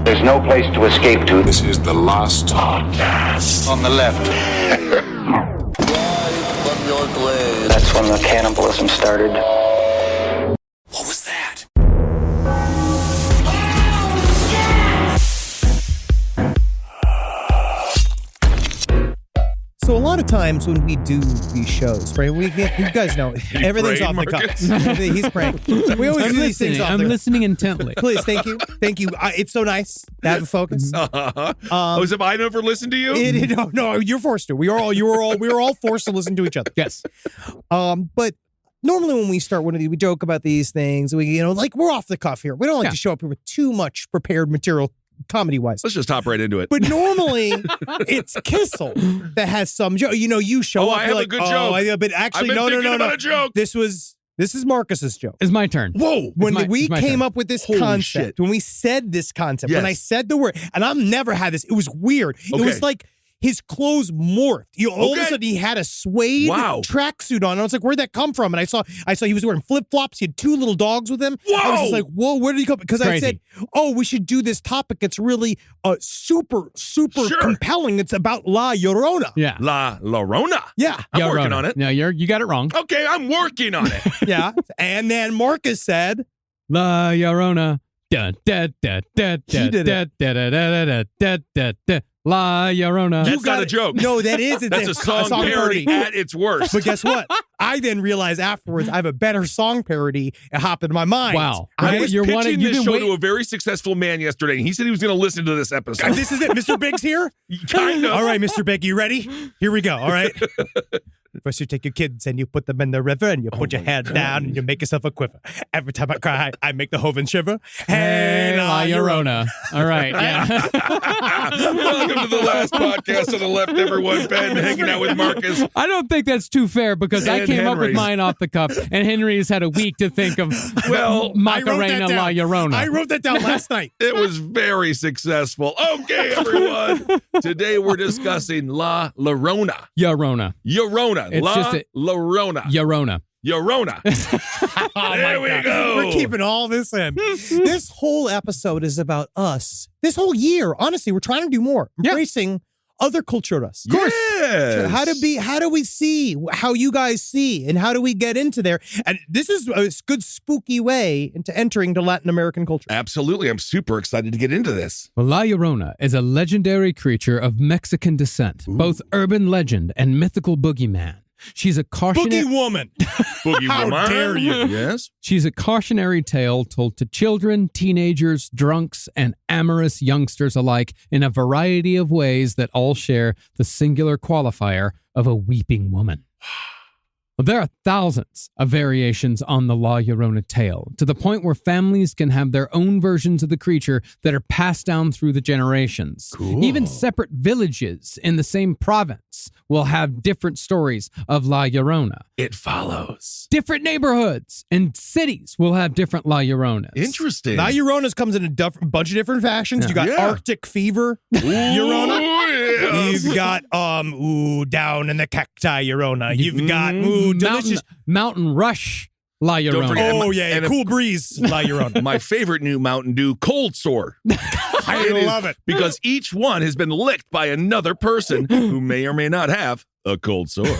There's no place to escape to. This is the last podcast. On the left. That's when the cannibalism started. What was that? So a lot of times when we do these shows, right? You guys know everything's off the cuff. He's praying. We always do these things off the cuff. I'm listening intently. Please, thank you. It's so nice to have a focus. Have I never listened to you? No, you're forced to. We were all forced to listen to each other. Yes. But normally when we start one of these, we joke about these things. We're off the cuff here. We don't like to show up here with too much prepared material. Comedy-wise. Let's just hop right into it. But normally, it's Kissel that has some joke. You show up. I have a good joke. But actually, no. A joke. This is Marcus's joke. It's my turn. Whoa. When we came turn. up with this Holy concept, shit. when we said this concept, Yes. when I said the word, and I've never had this, it was weird. Okay. It was like his clothes morphed. All of a sudden, he had a suede tracksuit on. And I was like, where'd that come from? And I saw he was wearing flip-flops. He had 2 little dogs with him. Whoa! I was just like, whoa, where did he come? Because I said, we should do this topic. It's really super compelling. It's about La Llorona. Yeah. La Llorona. Yeah. I'm working on it. No, you got it wrong. Okay, I'm working on it. Yeah. And then Marcus said, La Llorona. Da, da, da, da, He did da, it. da, da, da, da, da, da, da. La Llorona. That's not a joke. No, that is. It's That's a song parody at its worst. But guess what? I then realized afterwards I have a better song parody. It hopped into my mind. Wow. I was pitching this show to a very successul man yesterday, and he said he was going to listen to this episode. This is it. Mr. Big's here? Kind of. All right, Mr. Big, you ready? Here we go. All right. First, you take your kids and you put them in the river and you put your head down and you make yourself a quiver. Every time I cry, I make the Hoven shiver. Hey, La Llorona. All right. Yeah. Welcome to the last podcast on the left, everyone. Ben hanging out with Marcus. I don't think that's too fair because I And came up Henry. with mine off the cuff, and Henry's had a week to think of Macarena La Llorona. I wrote that down last night. It was very successful. Okay, everyone. Today we're discussing La Llorona. Llorona. Llorona. It's La just Llorona. Llorona. Llorona. There we go. We're keeping all this in. This whole episode is about us. This whole year, honestly, we're trying to do more. Embracing other culturas. Of course. Yes. How do we see how you guys see and how do we get into there? And this is a good spooky way into entering to Latin American culture. Absolutely. I'm super excited to get into this. Well, La Llorona is a legendary creature of Mexican descent, both urban legend and mythical boogeyman. She's a cautionary Boogeywoman. Boogeywoman. How dare you? Yes. She's a cautionary tale told to children, teenagers, drunks, and amorous youngsters alike in a variety of ways that all share the singular qualifier of a weeping woman. Well, there are thousands of variations on the La Llorona tale, to the point where families can have their own versions of the creature that are passed down through the generations. Cool. Even separate villages in the same province will have different stories of La Llorona. It follows. Different neighborhoods and cities will have different La Lloronas. Interesting. La Llorona's comes in a bunch of different fashions. You got Arctic fever Llorona. Yes. You've got down in the cacti Llorona. You've got delicious Mountain Rush La Llorona. forget- cool breeze La Llorona. My favorite new Mountain Dew cold sore. I love it. Because each one has been licked by another person who may or may not have a cold sore.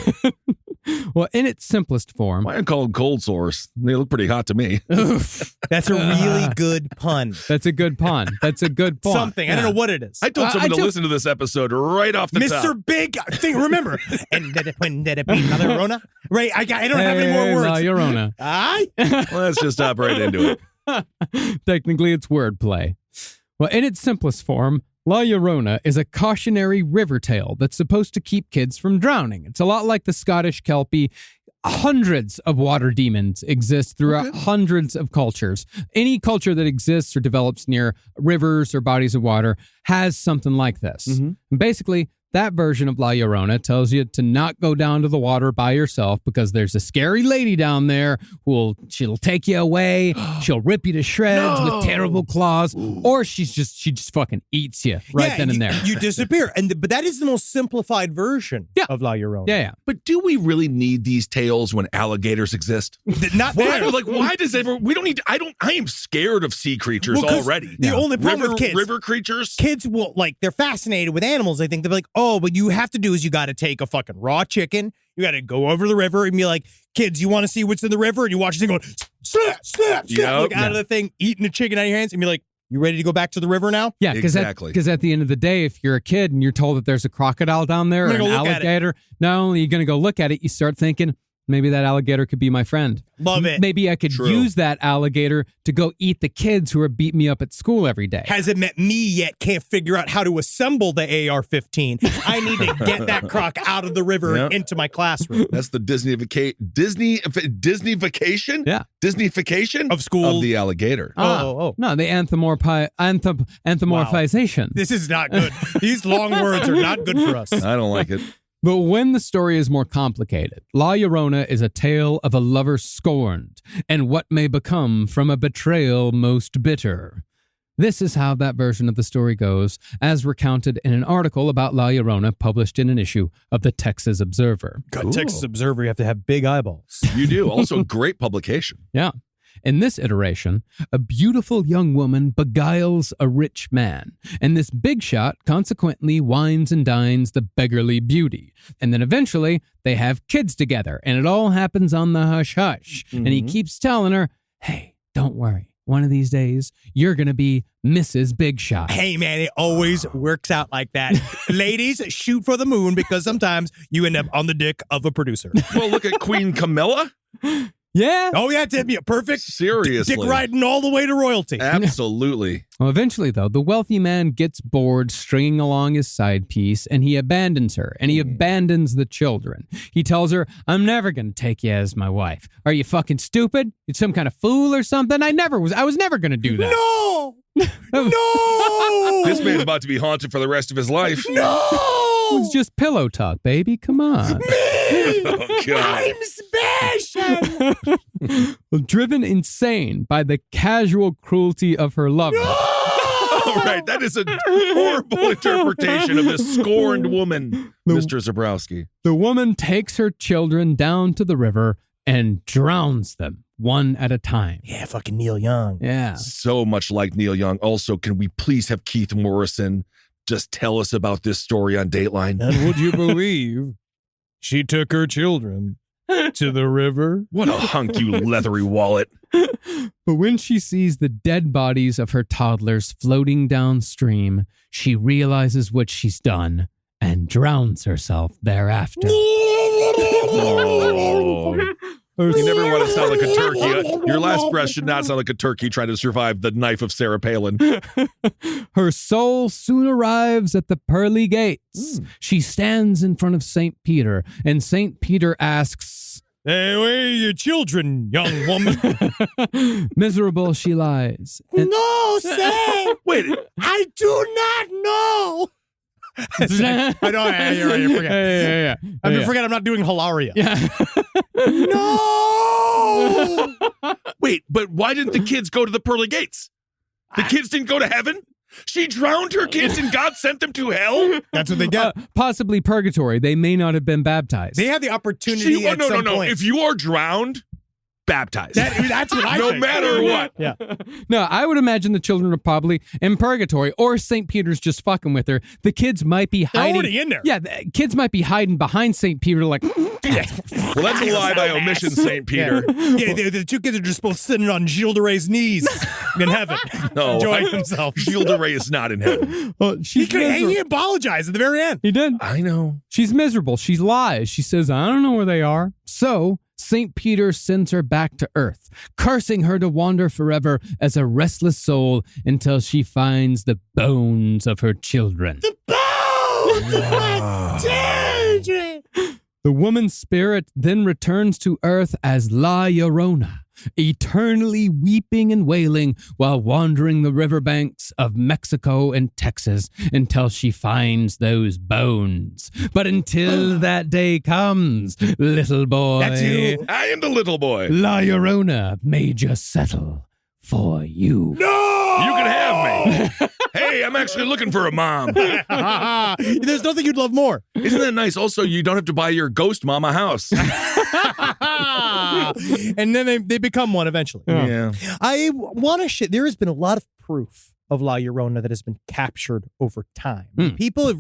Well, in its simplest form. Why I call them cold sores? They look pretty hot to me. That's a really good pun. That's a good pun. That's a good pun. Something. I don't know what it is. I told someone to listen to this episode right off the top. Mr. Big thing. Remember, and when did it be La Llorona? Right. I don't have any more words. La Llorona. Let's just hop right into it. Technically, it's wordplay. Well, in its simplest form, La Llorona is a cautionary river tale that's supposed to keep kids from drowning. It's a lot like the Scottish Kelpie. Hundreds of water demons exist throughout hundreds of cultures. Any culture that exists or develops near rivers or bodies of water has something like this. And basically, that version of La Llorona tells you to not go down to the water by yourself because there's a scary lady down there she'll take you away. She'll rip you to shreds with terrible claws, or she just fucking eats you then and there. You disappear. But that is the most simplified version of La Llorona. Yeah. But do we really need these tales when alligators exist? Not there. Why does everyone? We don't need. I am scared of sea creatures already. The only problem with kids, river creatures. Kids will they're fascinated with animals. They think they're like, oh, but you have to do is you got to take a fucking raw chicken. You got to go over the river and be like, kids, you want to see what's in the river? And you watch the thing going, snap, out of the thing, eating the chicken out of your hands, and be like, you ready to go back to the river now? Yeah, because at the end of the day, if you're a kid and you're told that there's a crocodile down there or an alligator, not only are you going to go look at it, you start thinking, maybe that alligator could be my friend. Love it. Maybe I could use that alligator to go eat the kids who are beating me up at school every day. Hasn't met me yet. Can't figure out how to assemble the AR-15. I need to get that croc out of the river and into my classroom. That's the Disney vacation? Yeah. Disneyfication of school of the alligator. No, the anthropomorphization. Wow. This is not good. These long words are not good for us. I don't like it. But when the story is more complicated, La Llorona is a tale of a lover scorned and what may become from a betrayal most bitter. This is how that version of the story goes, as recounted in an article about La Llorona published in an issue of the Texas Observer. God, Texas Observer, you have to have big eyeballs. You do. Also, great publication. Yeah. In this iteration, a beautiful young woman beguiles a rich man, and this big shot consequently wines and dines the beggarly beauty. And then eventually, they have kids together, and it all happens on the hush-hush. Mm-hmm. And he keeps telling her, hey, don't worry. One of these days, you're going to be Mrs. Big Shot. Hey, man, it always works out like that. Ladies, shoot for the moon because sometimes you end up on the dick of a producer. Well, look at Queen Camilla. Yeah. Oh, yeah, it'd be a perfect Seriously. dick riding all the way to royalty. Absolutely. Well, eventually, though, the wealthy man gets bored stringing along his side piece, and he abandons her, and he abandons the children. He tells her, I'm never going to take you as my wife. Are you fucking stupid? You some kind of fool or something? I was never going to do that. No! No! This man's about to be haunted for the rest of his life. No! It's just pillow talk, baby. Come on. Oh, God. I'm special! Well, driven insane by the casual cruelty of her lover. All right, that is a horrible interpretation of this scorned woman, Mr. Zabrowski. The woman takes her children down to the river and drowns them one at a time. Yeah, fucking Neil Young. Yeah. So much like Neil Young. Also, can we please have Keith Morrison just tell us about this story on Dateline? And would you believe she took her children to the river? What a hunk, you leathery wallet. But when she sees the dead bodies of her toddlers floating downstream, she realizes what she's done and drowns herself thereafter. Oh. You never want to sound like a turkey. Your last breath should not sound like a turkey trying to survive the knife of Sarah Palin. Her soul soon arrives at the pearly gates. She stands in front of St. Peter, and St. Peter asks, Hey, where are your children, young woman? Miserable she lies. No, say! Wait. I do not know! I know, you're right, you forget. Yeah. I forget I'm not doing Hilaria. Yeah. No! Wait, but why didn't the kids go to the pearly gates? The kids didn't go to heaven? She drowned her kids and God sent them to hell? That's what they get. Possibly purgatory. They may not have been baptized. They had the opportunity at some point. If you are drowned, baptized. That's what I no think. matter what. Yeah. No, I would imagine the children are probably in purgatory, or St. Peter's just fucking with her. The kids might be hiding. They're already in there. Yeah, the kids might be hiding behind St. Peter like... Well, that's a lie by omission, St. Peter. Yeah, the two kids are just both sitting on Gilles de Ray's knees in heaven, enjoying themselves. Gilles de Ray is not in heaven. He apologized at the very end. He did. I know. She's miserable. She lies. She says, I don't know where they are. So St. Peter sends her back to earth, cursing her to wander forever as a restless soul until she finds the bones of her children. The bones of my children! The woman's spirit then returns to earth as La Llorona, eternally weeping and wailing while wandering the riverbanks of Mexico and Texas until she finds those bones. But until that day comes, little boy, That's you. I am the little boy. La Llorona may just settle for you. You can have me. Hey, I'm actually looking for a mom. There's nothing you'd love more. Isn't that nice? Also, you don't have to buy your ghost mom a house. And then they become one eventually. Yeah. I want to there has been a lot of proof of La Llorona that has been captured over time. People have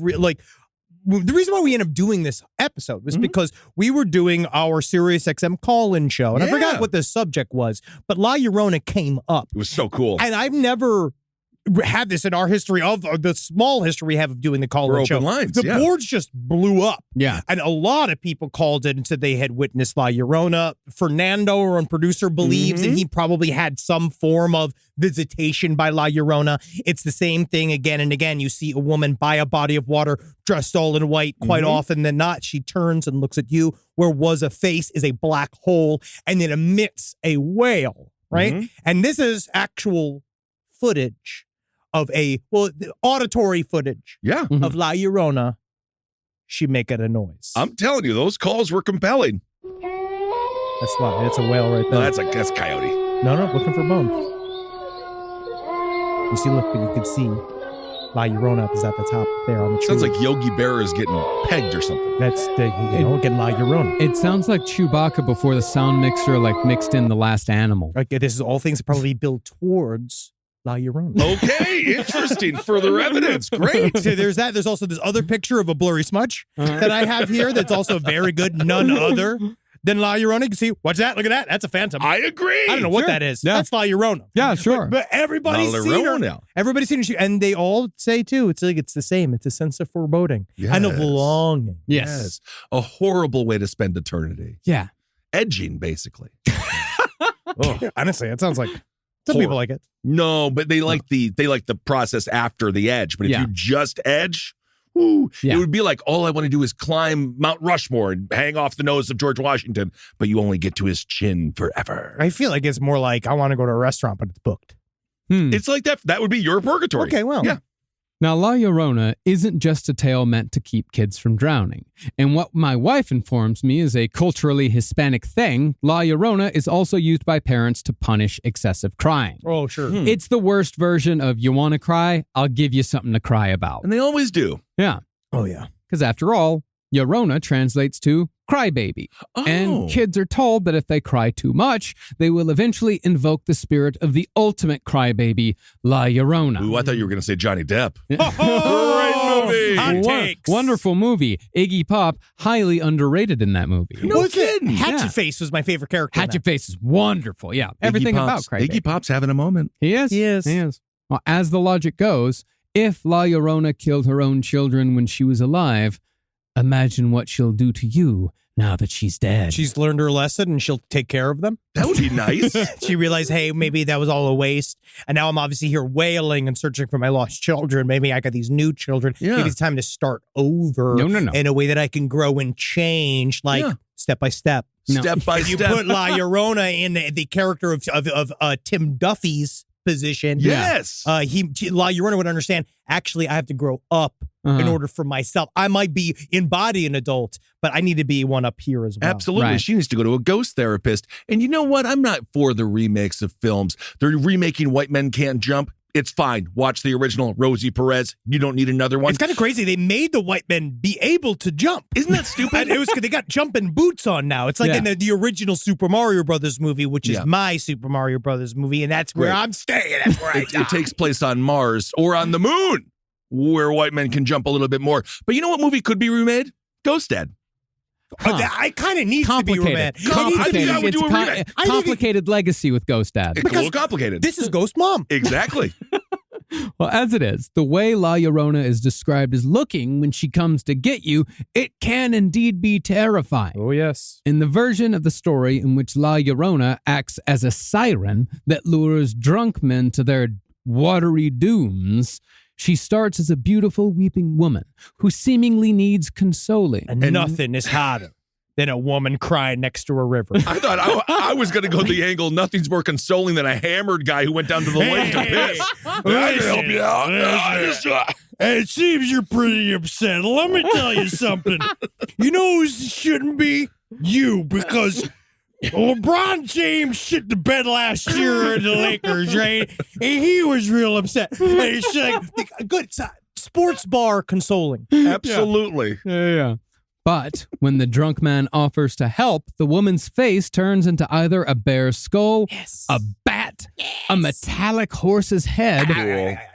the reason why we ended up doing this episode was because we were doing our Sirius XM call-in show, and I forgot what the subject was, but La Llorona came up. It was so cool. And I've never had this in our history of the small history we have of doing the call-in show. Open lines, the boards just blew up. Yeah. And a lot of people called it and said they had witnessed La Llorona. Fernando, our own producer, believes that he probably had some form of visitation by La Llorona. It's the same thing again and again. You see a woman by a body of water dressed all in white. Quite often than not, she turns and looks at you. Where was a face is a black hole and it emits a wail, right? And this is actual footage of auditory footage of La Llorona. She making a noise. I'm telling you, those calls were compelling. That's a whale right there. No, that's coyote. No, looking for bones. You see, look, you can see La Llorona is at the top there on the tree. Sounds like Yogi Bear is getting pegged or something. That's getting La Llorona. It sounds like Chewbacca before the sound mixer mixed in the last animal. Okay, this is all things that probably build towards La Llorona. Okay, interesting. Further evidence. Great. So there's that. There's also this other picture of a blurry smudge that I have here that's also very good. None other than La Llorona. You can see, watch that. Look at that. That's a phantom. I agree. I don't know what that is. Yeah. That's La Llorona. Yeah, sure. But everybody's La seen her. Llorona. Everybody's seen her. And they all say, too, it's the same. It's a sense of foreboding and of Yes. longing. Yes. A horrible way to spend eternity. Yeah. Edging, basically. Honestly, it sounds like some people like it. No, but they like the process after the edge. But if you just edge, it would be like, all I want to do is climb Mount Rushmore and hang off the nose of George Washington, but you only get to his chin forever. I feel like it's more like I want to go to a restaurant, but it's booked. It's like that. That would be your purgatory. Okay, well. Yeah. Now, La Llorona isn't just a tale meant to keep kids from drowning. And what my wife informs me is a culturally Hispanic thing, La Llorona is also used by parents to punish excessive crying. Oh, sure. It's the worst version of you want to cry, I'll give you something to cry about. And they always do. Yeah. Oh, yeah. Because after all, Llorona translates to crybaby. Oh. And kids are told that if they cry too much, they will eventually invoke the spirit of the ultimate crybaby, La Llorona. Ooh, I thought you were going to say Johnny Depp. Oh, Great movie. hot takes. Wonderful movie. Iggy Pop, highly underrated in that movie. No kidding. Hatchet Face was my favorite character. in Hatchet that. Face is wonderful. Yeah. Everything about crybaby. Iggy Pop's having a moment. He is. He is. He is. Well, as the logic goes, if La Llorona killed her own children when she was alive, imagine what she'll do to you now that she's dead. She's learned her lesson and she'll take care of them. That would be nice. She realized, hey, maybe that was all a waste. And now I'm obviously here wailing and searching for my lost children. Maybe I got these new children. Yeah. Maybe it's time to start over No. in a way that I can grow and change, like step by step. No. Step by You step. put La Llorona in the character of Tim Duffy's position. Yes. La Llorona would understand, actually, I have to grow up in order for myself. I might be in body an adult, but I need to be one up here as well. Absolutely. Right. She needs to go to a ghost therapist. And you know what? I'm not for the remakes of films. They're remaking White Men Can't Jump. It's fine. Watch the original, Rosie Perez. You don't need another one. It's kind of crazy. They made the white men be able to jump. Isn't that stupid? And it was they got jumping boots on now. It's like in the original Super Mario Brothers movie, which is my Super Mario Brothers movie, and that's where I'm staying. That's where It takes place on Mars or on the moon, where white men can jump a little bit more. But you know what movie could be remade? Ghost Dad. I kind of needs to be remade. Complicated. I would do a remake. Complicated legacy with Ghost Dad. It's a little complicated. This is Ghost Mom. Exactly. Well, as it is, the way La Llorona is described as looking when she comes to get you, it can indeed be terrifying. Oh, yes. In the version of the story in which La Llorona acts as a siren that lures drunk men to their watery dooms, she starts as a beautiful weeping woman who seemingly needs consoling. And nothing is harder than a woman crying next to a river. I thought I was going to go the angle, nothing's more consoling than a hammered guy who went down to the lake to piss. I can help you out. It seems you're pretty upset. Let me tell you something. You know who shouldn't be? You, because LeBron James shit the bed last year in the Lakers, right? And he was real upset. And it's like, good, sports bar consoling. Absolutely. Yeah. But when the drunk man offers to help, the woman's face turns into either a bear's skull, a bat, a metallic horse's head,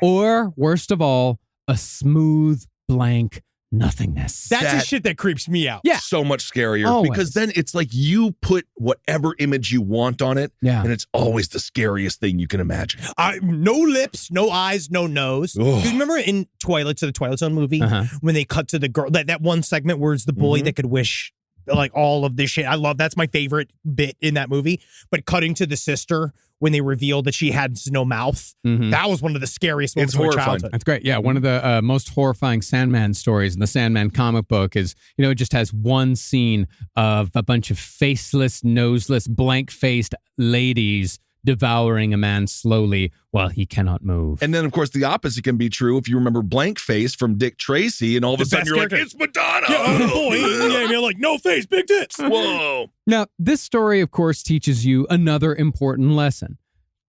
or, worst of all, a smooth, blank nothingness. That's the shit that creeps me out. Yeah. So much scarier. Always. Because then it's like you put whatever image you want on it, and it's always the scariest thing you can imagine. No lips, no eyes, no nose. Do you remember in the Twilight Zone movie, when they cut to the girl, that one segment where it's the boy that could wish like all of this shit. That's my favorite bit in that movie. But cutting to the sister when they revealed that she had no mouth, that was one of the scariest moments of my childhood. That's great. Yeah, one of the most horrifying Sandman stories in the Sandman comic book is, it just has one scene of a bunch of faceless, noseless, blank-faced ladies devouring a man slowly while he cannot move. And then, of course, the opposite can be true if you remember Blank Face from Dick Tracy, and all of a sudden you're like, it's Madonna! Yeah, oh boy. Yeah, you're like, no face, big tits. Whoa. Now, this story, of course, teaches you another important lesson.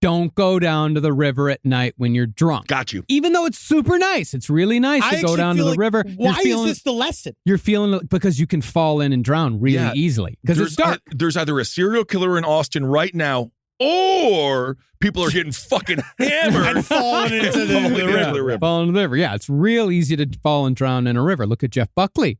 Don't go down to the river at night when you're drunk. Got you. Even though it's super nice. It's really nice to go down to the river. Why is this the lesson? You're feeling because you can fall in and drown really easily. Because it's dark. There's either a serial killer in Austin right now, or people are getting fucking hammered and falling into the river. Falling into the river. Yeah, it's real easy to fall and drown in a river. Look at Jeff Buckley.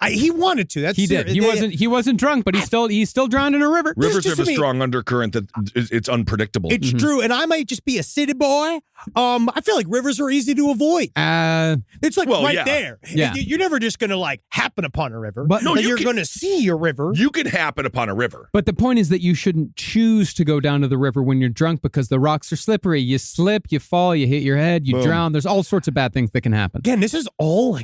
He wanted to. He did. He wasn't drunk, but he's still drowned in a river. Rivers have a strong undercurrent that it's unpredictable. It's true, and I might just be a city boy. I feel like rivers are easy to avoid. It's like there. Yeah. You're never just going to happen upon a river. But you're going to see a river. You can happen upon a river. But the point is that you shouldn't choose to go down to the river when you're drunk because the rocks are slippery. You slip, you fall, you hit your head, you drown. There's all sorts of bad things that can happen. Again, this is all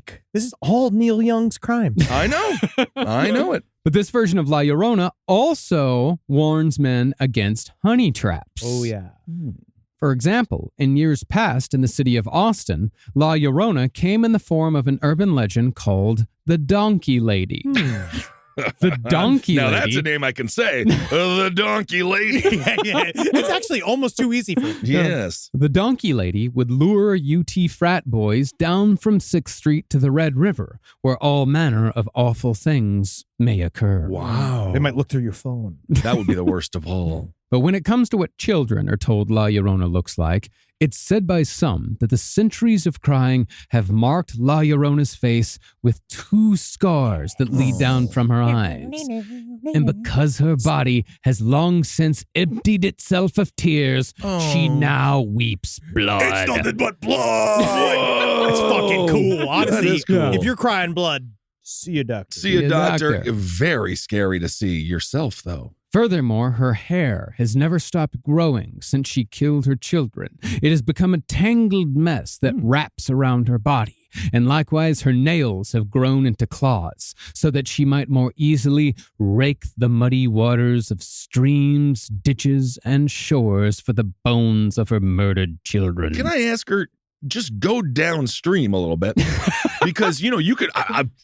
Neil Young's crimes. I know. I know it. But this version of La Llorona also warns men against honey traps. Oh, yeah. For example, in years past in the city of Austin, La Llorona came in the form of an urban legend called the Donkey Lady. The Donkey Lady. Now that's a name I can say. The Donkey Lady. Yeah. It's actually almost too easy for me. Yes. The Donkey Lady would lure UT frat boys down from 6th Street to the Red River, where all manner of awful things may occur. Wow. They might look through your phone. That would be the worst of all. But when it comes to what children are told La Llorona looks like, it's said by some that the centuries of crying have marked La Llorona's face with 2 scars that lead down from her eyes. And because her body has long since emptied itself of tears, she now weeps blood. It's nothing but blood. It's fucking cool. Honestly, cool. If you're crying blood, see a doctor. See a doctor. Very scary to see yourself, though. Furthermore, her hair has never stopped growing since she killed her children. It has become a tangled mess that wraps around her body. And likewise, her nails have grown into claws so that she might more easily rake the muddy waters of streams, ditches, and shores for the bones of her murdered children. Can I ask her, just go downstream a little bit? Because, you could,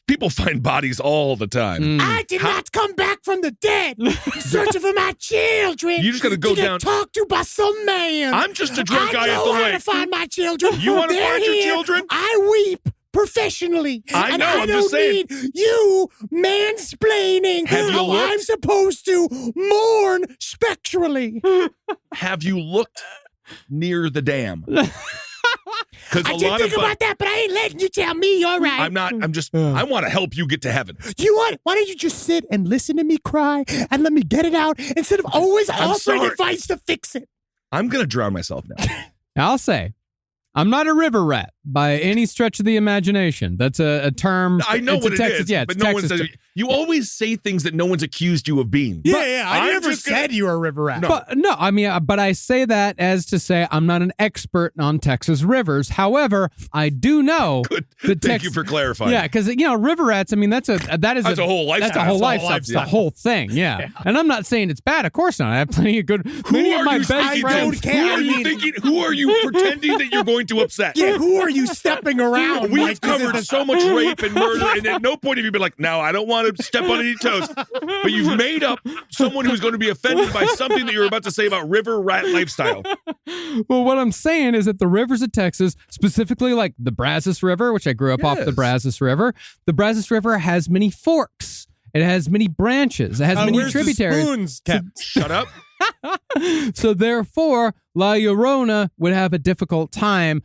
people find bodies all the time. I did not come back from the dead searching for my children. You just got to go down. Talked to by some man. I'm just a drunk guy at the I know how lake. to find my children. You want to find your children? I weep professionally. I know, I I'm don't just saying. need you mansplaining how I'm supposed to mourn spectrally. Have you looked near the dam? I did think about that, but I ain't letting you tell me. All right. I'm not. I'm just. I want to help you get to heaven. Why don't you just sit and listen to me cry and let me get it out instead of always offering advice to fix it? I'm gonna drown myself now. I'll say, I'm not a river rat, by any stretch of the imagination. That's a term. I know what it is. Yeah, but no one says. You always say things that no one's accused you of being. Yeah. I never said you were a river rat. But I say that as to say I'm not an expert on Texas rivers. However, I do know. Good. Thank you for clarifying. Yeah, because river rats. I mean, that's a whole lifestyle. That's a whole lifestyle. It's the whole thing. Yeah. And I'm not saying it's bad. Of course not. I have plenty of good. Many of my best friends. Who are you pretending that you're going to upset? Yeah. Who are you stepping around? We've covered so much rape and murder, and at no point have you been like, "No, I don't want to step on any toes." But you've made up someone who's going to be offended by something that you're about to say about river rat lifestyle. Well, what I'm saying is that the rivers of Texas, specifically like the Brazos River, which I grew up off the Brazos River, has many forks. It has many branches. It has many tributaries. The spoons kept? Shut up. So therefore, La Llorona would have a difficult time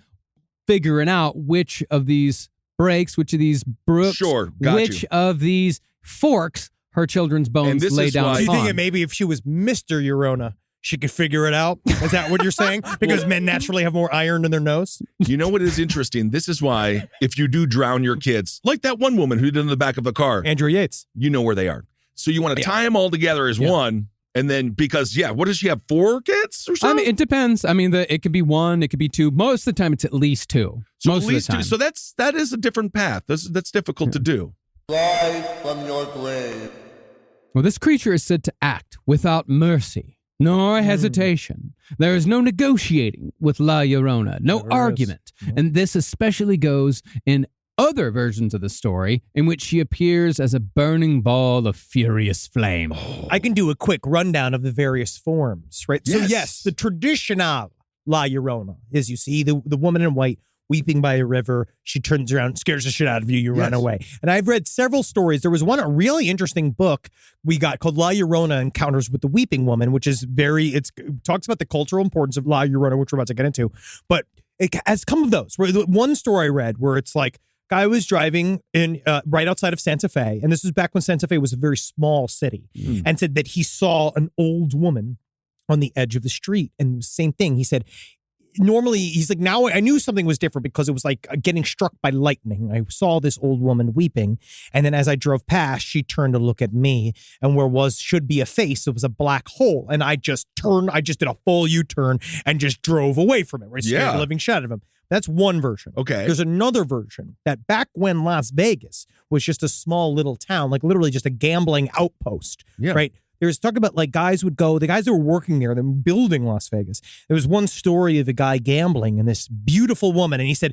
figuring out which of these breaks, which of these brooks, which of these forks her children's bones lay down. Do you think that maybe if she was Mr. Llorona, she could figure it out? Is that what you're saying? Because men naturally have more iron in their nose? You know what is interesting? This is why if you do drown your kids, like that one woman who did in the back of the car, Andrew Yates, you know where they are. So you want to tie them all together as one. And then because, what does she have, 4 kids or something? I mean, it depends. I mean, it could be 1, it could be 2. Most of the time, it's at least 2. So most at least of the time. 2. So that is a different path. That's difficult to do. Rise from your grave. Well, this creature is said to act without mercy nor hesitation. There is no negotiating with La Llorona, no argument. And this especially goes in other versions of the story in which she appears as a burning ball of furious flame. I can do a quick rundown of the various forms, right? Yes. So yes, the traditional La Llorona is, you see the woman in white weeping by a river. She turns around, scares the shit out of you, run away. And I've read several stories. There was one, a really interesting book we got called La Llorona Encounters with the Weeping Woman, which is it talks about the cultural importance of La Llorona, which we're about to get into. But it has come of those. One story I read where it's like, guy was driving in right outside of Santa Fe, and this was back when Santa Fe was a very small city, and said that he saw an old woman on the edge of the street. And same thing, he said, normally, he's like, now I knew something was different because it was like getting struck by lightning. I saw this old woman weeping, and then as I drove past, she turned to look at me, and where should be a face, it was a black hole, and I just did a full U-turn and just drove away from it. Right, scared the living shit out of him. That's one version. Okay. There's another version that back when Las Vegas was just a small little town, like literally just a gambling outpost, right? There's talk about like the guys that were working there, them building Las Vegas. There was one story of a guy gambling and this beautiful woman. And he said,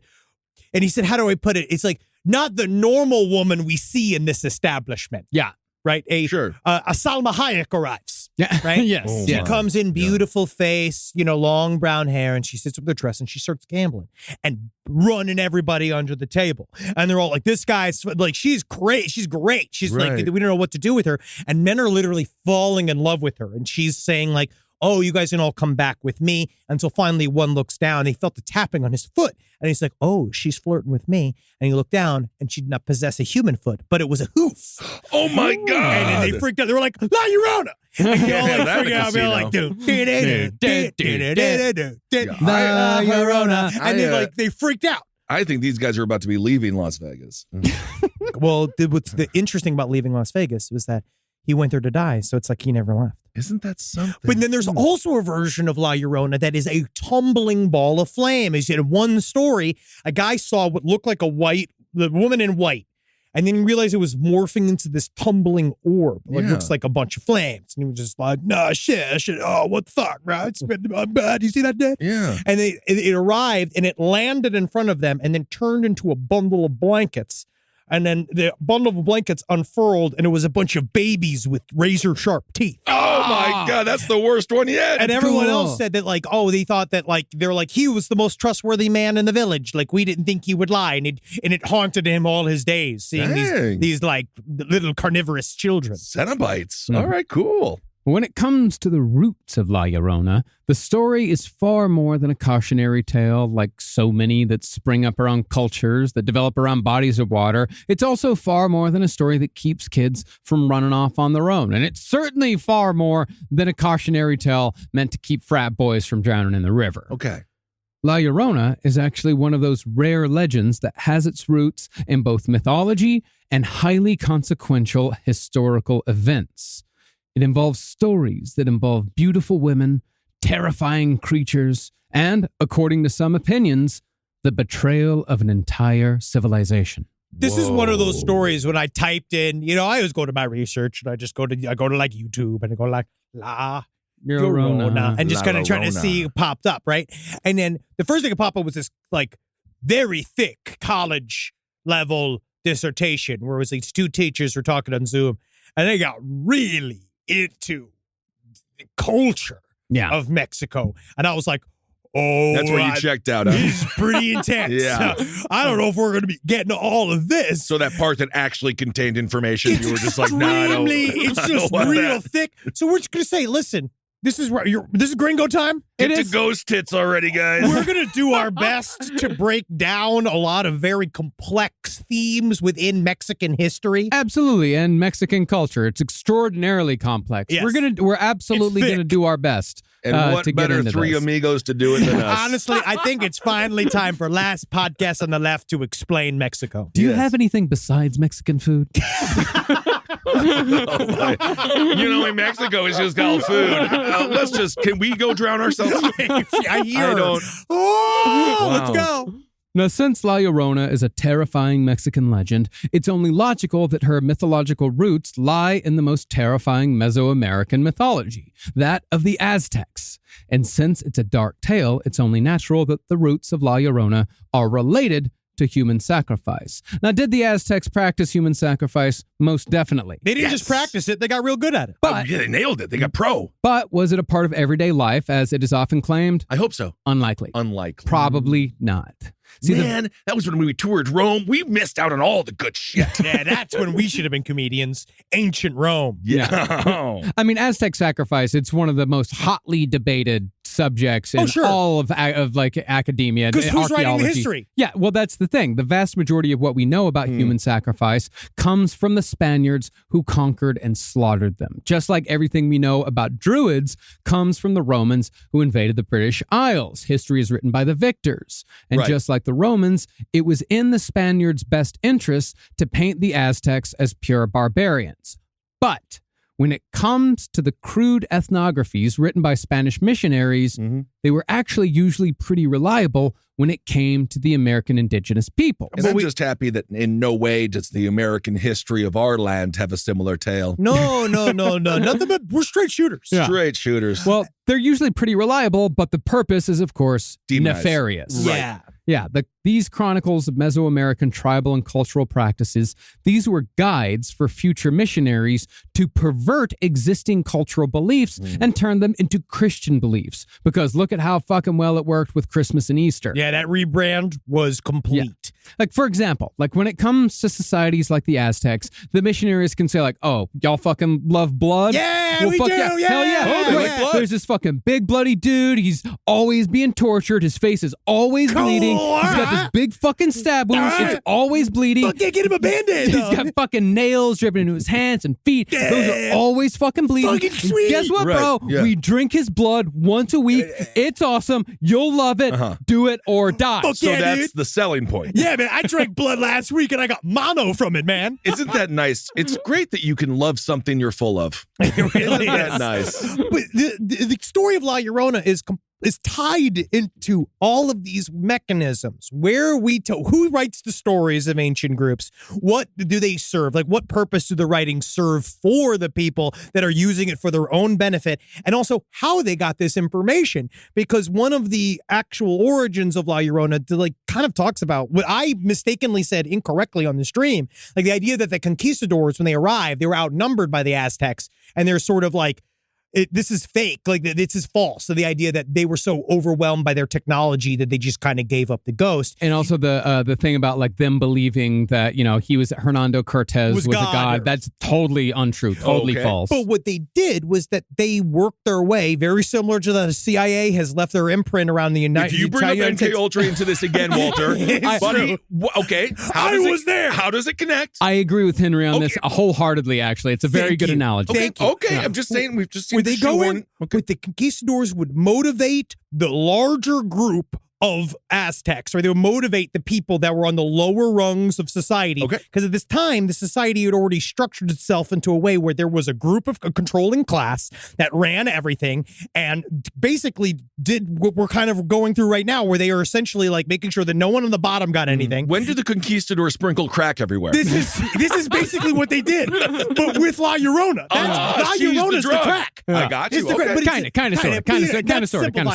how do I put it? It's like not the normal woman we see in this establishment. Yeah. Right. A Salma Hayek arrives. Yeah. Right. Yes. She comes in, beautiful face, long brown hair, and she sits with her dress and she starts gambling and running everybody under the table. And they're all like, this guy's like, she's great. She's great. She's like, we don't know what to do with her. And men are literally falling in love with her. And she's saying like, oh, you guys can all come back with me. Until finally one looks down. He felt the tapping on his foot. And he's like, oh, she's flirting with me. And he looked down and she did not possess a human foot, but it was a hoof. Oh my God. And then they freaked out. They were like, La Llorona. And they all like freaked out. They were like, La Llorona. And then they freaked out. I think these guys are about to be leaving Las Vegas. Well, what's the interesting about leaving Las Vegas was that he went there to die. So it's like he never left. Isn't that something? But then there's also a version of La Llorona that is a tumbling ball of flame. As in one story, a guy saw what looked like the woman in white, and then he realized it was morphing into this tumbling orb. Like looks like a bunch of flames. And he was just like, nah, shit. Oh, what the fuck, bro? It's bad. You see that day? Yeah. And it arrived and it landed in front of them and then turned into a bundle of blankets. And then the bundle of blankets unfurled, and it was a bunch of babies with razor-sharp teeth. Oh, my God. That's the worst one yet. And everyone else said that, like, they thought that, like, they're like, he was the most trustworthy man in the village. Like, we didn't think he would lie. And it haunted him all his days, seeing these like, little carnivorous children. Cenobites. All right, cool. When it comes to the roots of La Llorona, the story is far more than a cautionary tale like so many that spring up around cultures that develop around bodies of water. It's also far more than a story that keeps kids from running off on their own. And it's certainly far more than a cautionary tale meant to keep frat boys from drowning in the river. Okay. La Llorona is actually one of those rare legends that has its roots in both mythology and highly consequential historical events. It involves stories that involve beautiful women, terrifying creatures, and, according to some opinions, the betrayal of an entire civilization. This is one of those stories when I typed in, I always go to my research and I go to like YouTube and I go like La Llorona and just kind of trying to see it popped up, right? And then the first thing that popped up was this like very thick college level dissertation where it was these two teachers were talking on Zoom and they got really into the culture of Mexico. And I was like, oh, that's where you checked out. Huh? This is pretty intense. Yeah. I don't know if we're going to be getting to all of this. So that part that actually contained information, you were just like, nah, I don't. It's just real thick. So we're just going to say, listen, this is Gringo time. Get to ghost tits already, guys. We're going to do our best to break down a lot of very complex themes within Mexican history. Absolutely, and Mexican culture. It's extraordinarily complex. Yes. We're absolutely going to do our best. And what to better get three this. amigos to do it than us? Honestly, I think it's finally time for Last Podcast on the Left to explain Mexico. Do you have anything besides Mexican food? In Mexico, it's just called food. Can we go drown ourselves? I don't. Let's go. Now, since La Llorona is a terrifying Mexican legend, it's only logical that her mythological roots lie in the most terrifying Mesoamerican mythology, that of the Aztecs. And since it's a dark tale, it's only natural that the roots of La Llorona are related to human sacrifice. Now, did the Aztecs practice human sacrifice? Most definitely. They didn't just practice it, they got real good at it. But they nailed it. They got pro. But was it a part of everyday life, as it is often claimed? I hope so. Unlikely. Probably not. See, that was when we toured Rome. We missed out on all the good shit. Yeah, that's when we should have been comedians. Ancient Rome. Yeah. I mean, Aztec sacrifice, it's one of the most hotly debated subjects in all of like academia. Because who's writing the history? Yeah, well, that's the thing. The vast majority of what we know about human sacrifice comes from the Spaniards who conquered and slaughtered them. Just like everything we know about Druids comes from the Romans who invaded the British Isles. History is written by the victors. And just like the Romans, it was in the Spaniards' best interests to paint the Aztecs as pure barbarians. But when it comes to the crude ethnographies written by Spanish missionaries, they were actually usually pretty reliable when it came to the American indigenous people. And I'm just happy that in no way does the American history of our land have a similar tale. No. Nothing but we're straight shooters. Yeah. Straight shooters. Well, they're usually pretty reliable, but the purpose is, of course, nefarious. Yeah. Yeah, these chronicles of Mesoamerican tribal and cultural practices, these were guides for future missionaries to pervert existing cultural beliefs and turn them into Christian beliefs. Because look at how fucking well it worked with Christmas and Easter. Yeah, that rebrand was complete. Yeah. Like, for example, like when it comes to societies like the Aztecs, the missionaries can say like, oh, y'all fucking love blood? Yeah, we do. Yeah. Hell yeah. Oh, they like blood. There's this fucking big bloody dude. He's always being tortured. His face is always bleeding. He's got this big fucking stab wound. It's always bleeding. Get him a Band-Aid. He's got fucking nails dripping into his hands and feet. Yeah. Those are always fucking bleeding. Fucking sweet. Guess what, bro? Yeah. We drink his blood once a week. It's awesome. You'll love it. Do it or die. Fuck So yeah, that's dude. the selling point. Yeah, man, I drank blood last week and I got mono from it, man. Isn't that nice? It's great that you can love something you're full of. It really Isn't that is. nice? But the story of La Llorona is tied into all of these mechanisms. Who writes the stories of ancient groups? What do they serve? Like, what purpose do the writings serve for the people that are using it for their own benefit? And also how they got this information. Because one of the actual origins of La Llorona kind of talks about what I mistakenly said incorrectly on the stream. Like the idea that the conquistadors, when they arrived, they were outnumbered by the Aztecs. And they're sort of like, this is fake. Like, this is false. So the idea that they were so overwhelmed by their technology that they just kind of gave up the ghost. And also the thing about like them believing that, Hernando Cortez was a god. That's totally untrue. Totally false. But what they did was that they worked their way, very similar to the CIA has left their imprint around the United States. If you bring up MK Ultra into this again, Walter, buddy, okay. How does it connect? I agree with Henry on this wholeheartedly, actually. It's a very good analogy. Okay. I'm just saying, we've just seen Where they go in, with the conquistadors would motivate the larger group of Aztecs, or they would motivate the people that were on the lower rungs of society. Okay. Because at this time, the society had already structured itself into a way where there was a group of a controlling class that ran everything and basically did what we're kind of going through right now, where they are essentially like making sure that no one on the bottom got anything. When did the conquistadors sprinkle crack everywhere? This is basically what they did, but with La Llorona. La she's Llorona's the drug. crack. I got It's you. the crack, Okay. but it's Kind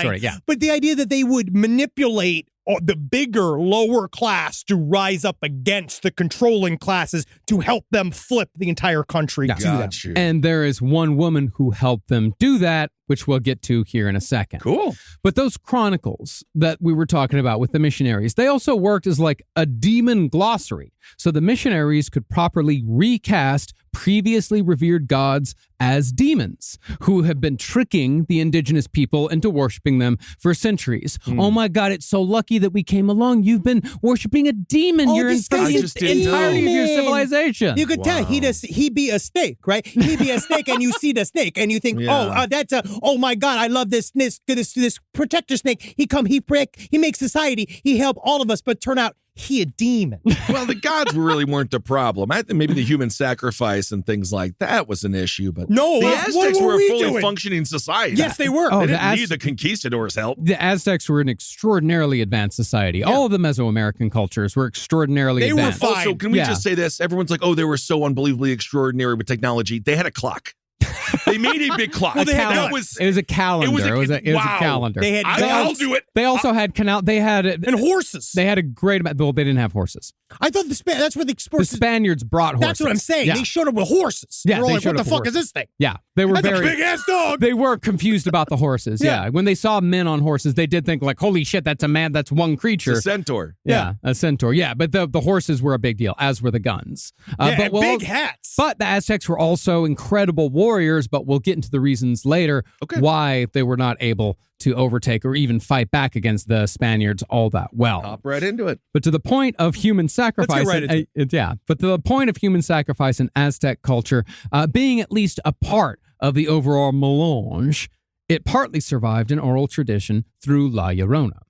of, yeah. But the idea that they would manipulate the bigger, lower class to rise up against the controlling classes to help them flip the entire country to them. Got you. And there is one woman who helped them do that, which we'll get to here in a second. Cool. But those chronicles that we were talking about with the missionaries, they also worked as like a demon glossary. So the missionaries could properly recast previously revered gods as demons who have been tricking the indigenous people into worshiping them for centuries. Oh my God, it's so lucky that we came along. You've been worshiping a demon. You're in this guy's the a just didn't know. entirety of your demon. civilization. You could tell he be a snake, right? He be a snake, and you see the snake, and you think, oh my God, I love this protector snake. He prick, he makes society, he help all of us, but turn out he a demon. Well, the gods really weren't the problem. I think maybe the human sacrifice and things like that was an issue, but No, the what Aztecs were were a we fully doing? functioning society. Yes, they were. Oh, They the didn't need the conquistadors' help. The Aztecs were an extraordinarily advanced society. All of the Mesoamerican cultures were extraordinarily They were advanced. fine. Also, can we Yeah. just say this? Everyone's like, oh, they were so unbelievably extraordinary with technology. They had a clock. They made a big clock. Well, they had that that. was It was a calendar. It was a wow. calendar. They had I'll guns do it. They also had They had and horses. They had a great amount. Well, they didn't have horses. I thought that's where the The sports. Spaniards brought horses. That's what I'm saying. Yeah, They showed up with horses. Yeah, They were they like, showed what the up with fuck is this thing? yeah. They were That's very a big ass dog. They were confused about the horses. Yeah. Yeah. When they saw men on horses, they did think like, holy shit, that's a man. That's one creature. It's a centaur. Yeah, a centaur. Yeah, but the horses were a big deal, as were the guns. And big hats. But the Aztecs were also incredible warriors, but we'll get into the reasons later why they were not able to overtake or even fight back against the Spaniards all that well. Hop right into it. But to the point of human sacrifice, right into but to the point of human sacrifice in Aztec culture being at least a part of the overall melange, it partly survived an oral tradition through La Llorona.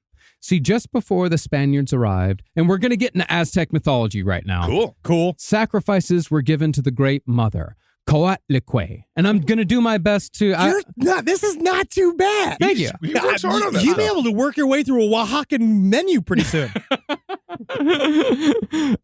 See, just before the Spaniards arrived, and we're going to get into Aztec mythology right now. Cool. Sacrifices were given to the Great Mother, Coatlicue. And I'm going to do my best to... This is not too bad. Thank you. You worked hard on that You'll be stuff. able to work your way through a Oaxacan menu pretty soon.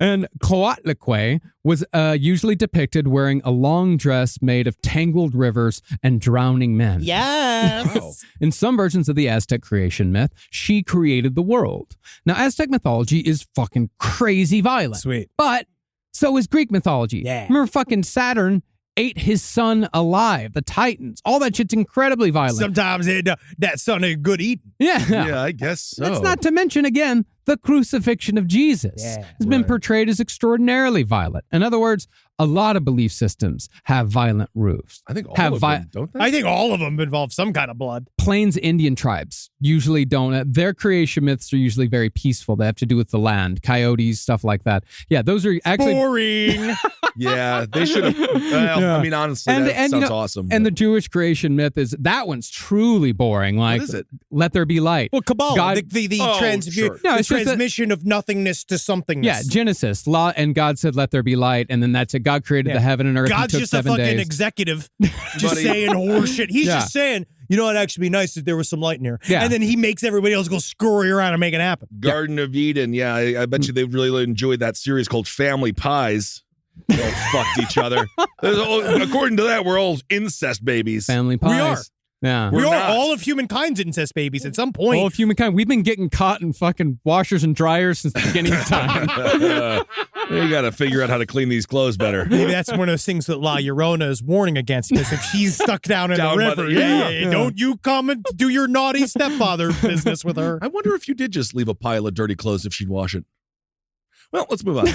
And Coatlicue was usually depicted wearing a long dress made of tangled rivers and drowning men. Yes. Wow. In some versions of the Aztec creation myth, she created the world. Now, Aztec mythology is fucking crazy violent. Sweet. But so is Greek mythology. Yeah. Remember fucking Saturn ate his son alive. The Titans. All that shit's incredibly violent. Sometimes that son ain't good eating. Yeah. Yeah, I guess so. That's not to mention, again, the crucifixion of Jesus has been portrayed as extraordinarily violent. In other words, a lot of belief systems have violent roots. I think all of them, don't they? I think all of them involve some kind of blood. Plains Indian tribes usually don't. Their creation myths are usually very peaceful. They have to do with the land, coyotes, stuff like that. Yeah, those are actually... Boring. Yeah, they should have. Well, Yeah. I mean, honestly, that sounds awesome. And but- the Jewish creation myth that one's truly boring. Like, is it? Let there be light. Well, Kabbalah, God- the Oh, sure. No, the it's just transmission of nothingness to somethingness. Yeah, Genesis, and God said, let there be light, and then that's it. God created the heaven and earth. and God's took just a 7 fucking days. executive just Buddy. saying horseshit. He's Yeah. just saying, you know, it'd actually be nice if there was some light in here. Yeah. And then he makes everybody else go scurry around and make it happen. Garden of Eden. Yeah, I bet you they really enjoyed that series called Family Pies. They all fucked each other. According to that, we're all incest babies. Family pies. We are. Yeah. We We're are not. all of humankind's incest babies at some point. All of humankind. We've been getting caught in fucking washers and dryers since the beginning of time. You got to figure out how to clean these clothes better. Maybe that's one of those things that La Llorona is warning against, because if she's stuck down in Down the by river, the- yeah, don't you come and do your naughty stepfather business with her. I wonder if you did just leave a pile of dirty clothes if she'd wash it. Well, let's move on.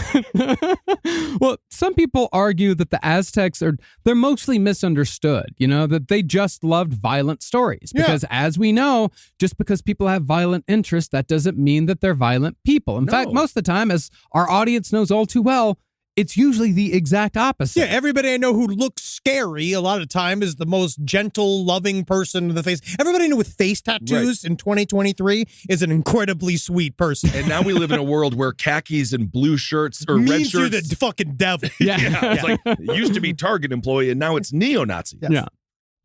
Well, some people argue that the Aztecs they're mostly misunderstood, that they just loved violent stories. Because as we know, just because people have violent interests, that doesn't mean that they're violent people. In fact, most of the time, as our audience knows all too well, it's usually the exact opposite. Yeah, everybody I know who looks scary a lot of the time is the most gentle, loving person in the face. Everybody I know with face tattoos in 2023 is an incredibly sweet person. And now we live in a world where khakis and blue shirts or red Means you're shirts. the fucking devil. Yeah. It's like it used to be Target employee and now it's neo-Nazi. Yes. Yeah.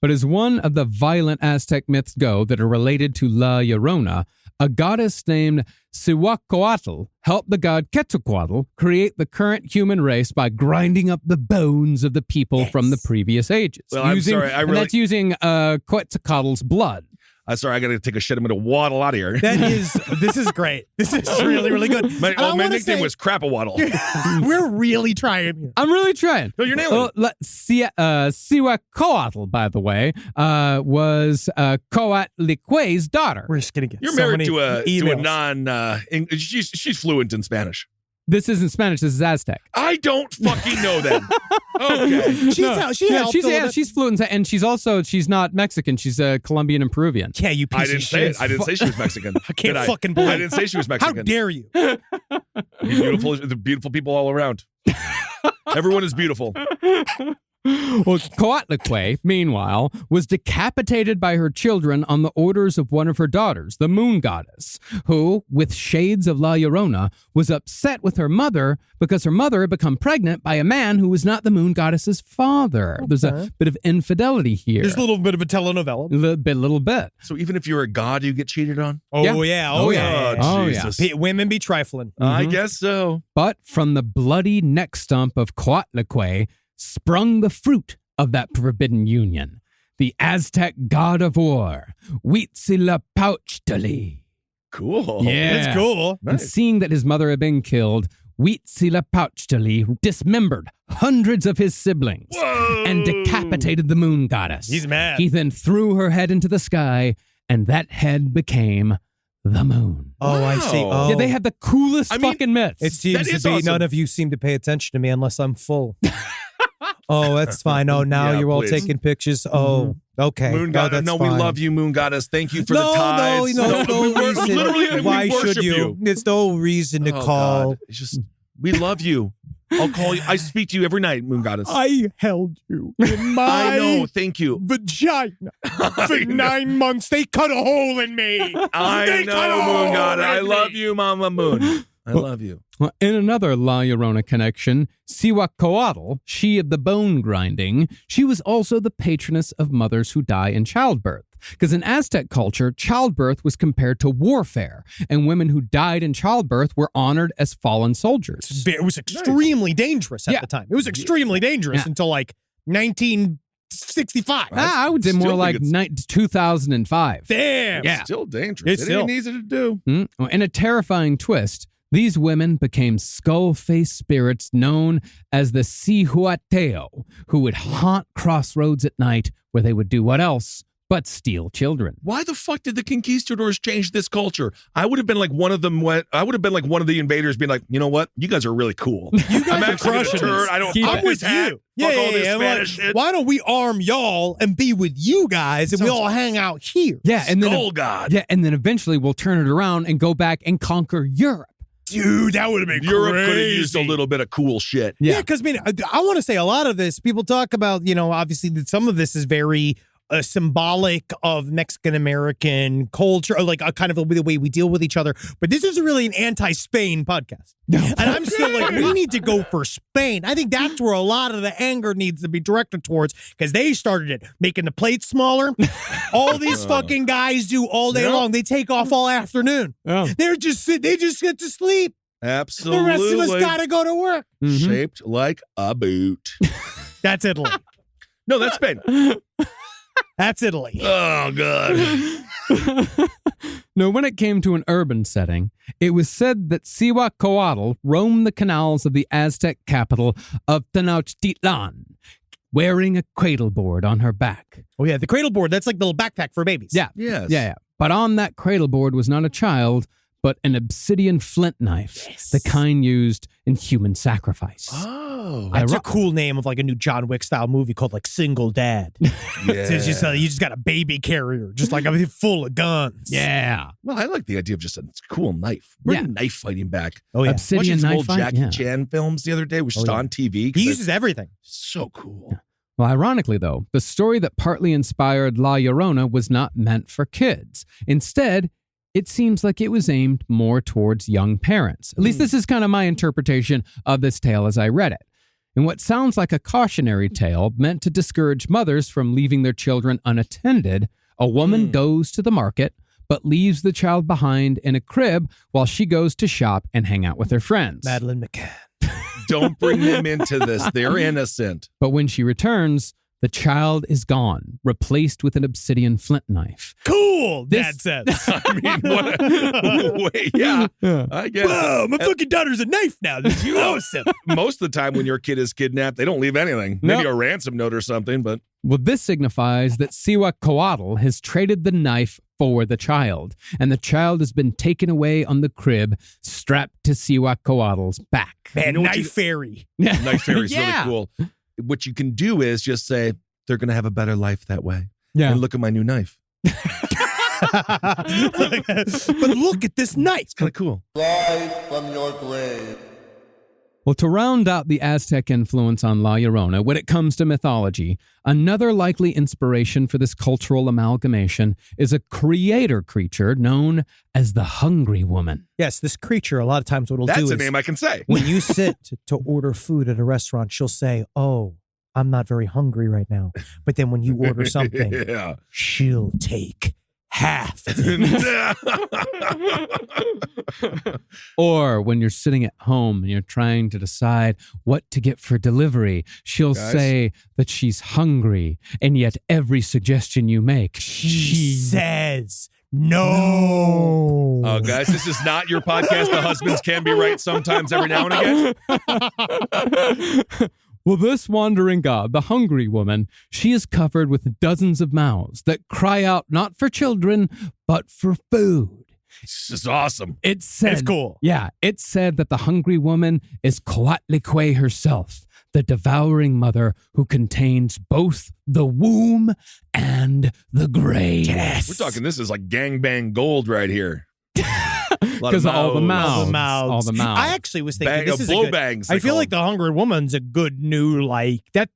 But as one of the violent Aztec myths go that are related to La Llorona, a goddess named Cihuacoatl helped the god Quetzalcoatl create the current human race by grinding up the bones of the people from the previous ages. Well, I'm sorry, and that's using Quetzalcoatl's blood. Sorry, I got to take a shit. I'm going to waddle out of here. This is great. This is really, really good. My nickname was Crap-a-Waddle. We're really trying here. I'm really trying. No, you're nailing it. Cihuacoatl, by the way, was Coatlicue's daughter. We're just going to get You're so married many to a emails. she's fluent in Spanish. This isn't Spanish. This is Aztec. I don't fucking know that. Okay. She's fluent, and she's not Mexican. She's Colombian and Peruvian. Yeah, you piece I didn't of say shit. it. I didn't say she was Mexican. I can't Did fucking believe I didn't say she was Mexican. How dare you? Beautiful, the beautiful people all around. Everyone is beautiful. Well, Coatlicue, meanwhile, was decapitated by her children on the orders of one of her daughters, the moon goddess, who, with shades of La Llorona, was upset with her mother because her mother had become pregnant by a man who was not the moon goddess's father. Okay. There's a bit of infidelity here. There's a little bit of a telenovela. Little bit. So even if you're a god, you get cheated on? Oh, yeah. Oh, yeah. Oh, Jesus. Women be trifling. I guess so. But from the bloody neck stump of Coatlicue sprung the fruit of that forbidden union, the Aztec god of war, Huitzilopochtli. Cool. Yeah. That's cool. And seeing that his mother had been killed, Huitzilopochtli dismembered hundreds of his siblings and decapitated the moon goddess. He's mad. He then threw her head into the sky, and that head became the moon. Oh, wow. I see. Oh. Yeah, they have the coolest fucking myths. It seems to be awesome. None of you seem to pay attention to me unless I'm full. Oh, that's fine. Oh, now you're all taking pictures. Oh, okay. Moon goddess. No, we love you, moon goddess. Thank you for the tides. No reason. Literally, why should you? There's no reason to call. God. It's just, we love you. I'll call you. I speak to you every night, moon goddess. I held you in my I know. Thank you. Vagina for 9 months. They cut a hole in me. I know, moon goddess. I love you, Mama Moon. I love you. Well, in another La Llorona connection, Cihuacoatl, she of the bone grinding, she was also the patroness of mothers who die in childbirth. Because in Aztec culture, childbirth was compared to warfare, and women who died in childbirth were honored as fallen soldiers. It was extremely dangerous at the time. It was extremely dangerous until like 1965. I would say more like 2005. Damn. Yeah. Still dangerous. It's still easy to do. In a terrifying twist, these women became skull-faced spirits known as the Cihuateo, who would haunt crossroads at night where they would do what else but steal children. Why the fuck did the conquistadors change this culture? I would have been like one of them. I would have been like one of the invaders being like, you know what? You guys are really cool. You guys are crushing this. I'm with you. Yeah, all this yeah. Spanish shit. Why don't we arm y'all and be with you guys, and we all hang out here? Yeah, and then God. Yeah, and then eventually we'll turn it around and go back and conquer Europe. Dude, that would have been Europe crazy. could have used a little bit of cool shit. Yeah, because I mean, I want to say a lot of this, people talk about, obviously that some of this is very symbolic of Mexican-American culture, or like a kind of the way we deal with each other. But this is really an anti-Spain podcast. And I'm still like, we need to go for Spain. I think that's where a lot of the anger needs to be directed towards, because they started it, making the plates smaller. All these fucking guys do all day long. They take off all afternoon. They just get to sleep. Absolutely. The rest of us got to go to work. Shaped like a boot. That's Italy. No, that's Spain. That's Italy. Oh, God. No, when it came to an urban setting, it was said that Cihuacoatl roamed the canals of the Aztec capital of Tenochtitlan, wearing a cradle board on her back. Oh, yeah, the cradle board, that's like the little backpack for babies. Yeah. Yes. Yeah. But on that cradle board was not a child, but an obsidian flint knife, the kind used in human sacrifice. Oh. Oh. That's a cool name of like a new John Wick style movie called like Single Dad. Yeah. So it's just, you just got a baby carrier, just like full of guns. Yeah. Well, I like the idea of just a cool knife. Bring knife fighting back. Oh, yeah. Obsidian Watching some knife old fight. Jackie Yeah. Chan films the other day, which was on TV. He uses everything. So cool. Well, ironically, though, the story that partly inspired La Llorona was not meant for kids. Instead, it seems like it was aimed more towards young parents. At least this is kind of my interpretation of this tale as I read it. In what sounds like a cautionary tale meant to discourage mothers from leaving their children unattended, a woman goes to the market, but leaves the child behind in a crib while she goes to shop and hang out with her friends. Madeline McCann. Don't bring them into this. They're innocent. But when she returns, the child is gone, replaced with an obsidian flint knife. Cool, This- Dad says. I mean, what? Wait, yeah, I guess. Whoa, my fucking daughter's a knife now. This is awesome. Most of the time when your kid is kidnapped, they don't leave anything. Maybe a ransom note or something, but Well, this signifies that Cihuacoatl has traded the knife for the child, and the child has been taken away on the crib, strapped to Cihuacoatl's back. Man, know what knife you- fairy. knife fairy's Yeah. really cool. What you can do is just say, they're going to have a better life that way. Yeah. And look at my new knife. But look at this knife. It's kind of cool. Rise from your grave. Well, to round out the Aztec influence on La Llorona, when it comes to mythology, another likely inspiration for this cultural amalgamation is a creator creature known as the Hungry Woman. Yes, this creature, a lot of times what it'll That's do a is name I can say. when you sit to order food at a restaurant, she'll say, "Oh, I'm not very hungry right now." But then when you order something, Yeah. she'll take half. Or when you're sitting at home and you're trying to decide what to get for delivery, she'll Guys? say that she's hungry, and yet every suggestion you make, She says no. Oh, guys, this is not your podcast. The husbands can be right sometimes every now and again. Well, this wandering god, the Hungry Woman, she is covered with dozens of mouths that cry out not for children, but for food. It's just awesome. It said, It's cool. Yeah, it said that the Hungry Woman is Coatlicue herself, the devouring mother who contains both the womb and the grave. Yes. We're talking, this is like gangbang gold right here. Because of all the mouths. Mouths. All the mouths. I actually was thinking Bang, this is a blow good, bangs. I they feel call like the Hungry Woman's a good new that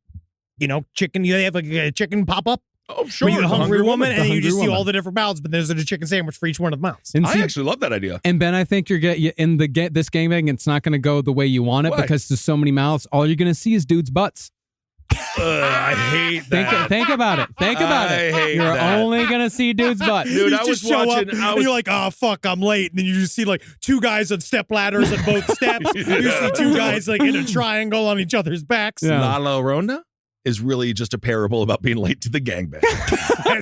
chicken. You have like a chicken pop up. them. Oh, sure. Where you're a the hungry woman, the and you Hungry just see Woman. all the different mouths, but there's a chicken sandwich for each one of the mouths. And I see- actually love that idea. And Ben, I think you're in this gangbang. It's not going to go the way you want it Why? because there's so many mouths. All you're going to see is dudes' butts. I hate that. Think about it. Think about I it. hate You're that. only going to see dudes' butts. Dude, You I was just show watching. up, I and was you're like, "Oh fuck, I'm late," and then you just see like two guys on step ladders on both steps. You see two guys like in a triangle on each other's backs. Yeah. La Llorona is really just a parable about being late to the gangbang.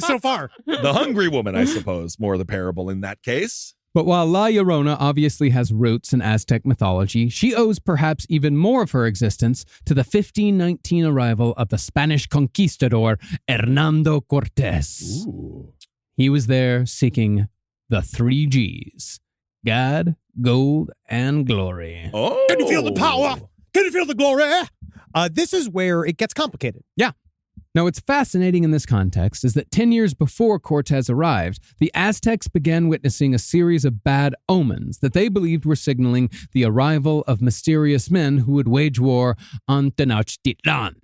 So far, The Hungry Woman, I suppose, more the parable in that case. But while La Llorona obviously has roots in Aztec mythology, she owes perhaps even more of her existence to the 1519 arrival of the Spanish conquistador Hernando Cortés. Ooh. He was there seeking the 3 Gs: God, gold, and glory. Oh. can you feel the power? Can you feel the glory? This is where it gets complicated. Now, what's fascinating in this context is that 10 years before Cortés arrived, the Aztecs began witnessing a series of bad omens that they believed were signaling the arrival of mysterious men who would wage war on Tenochtitlan.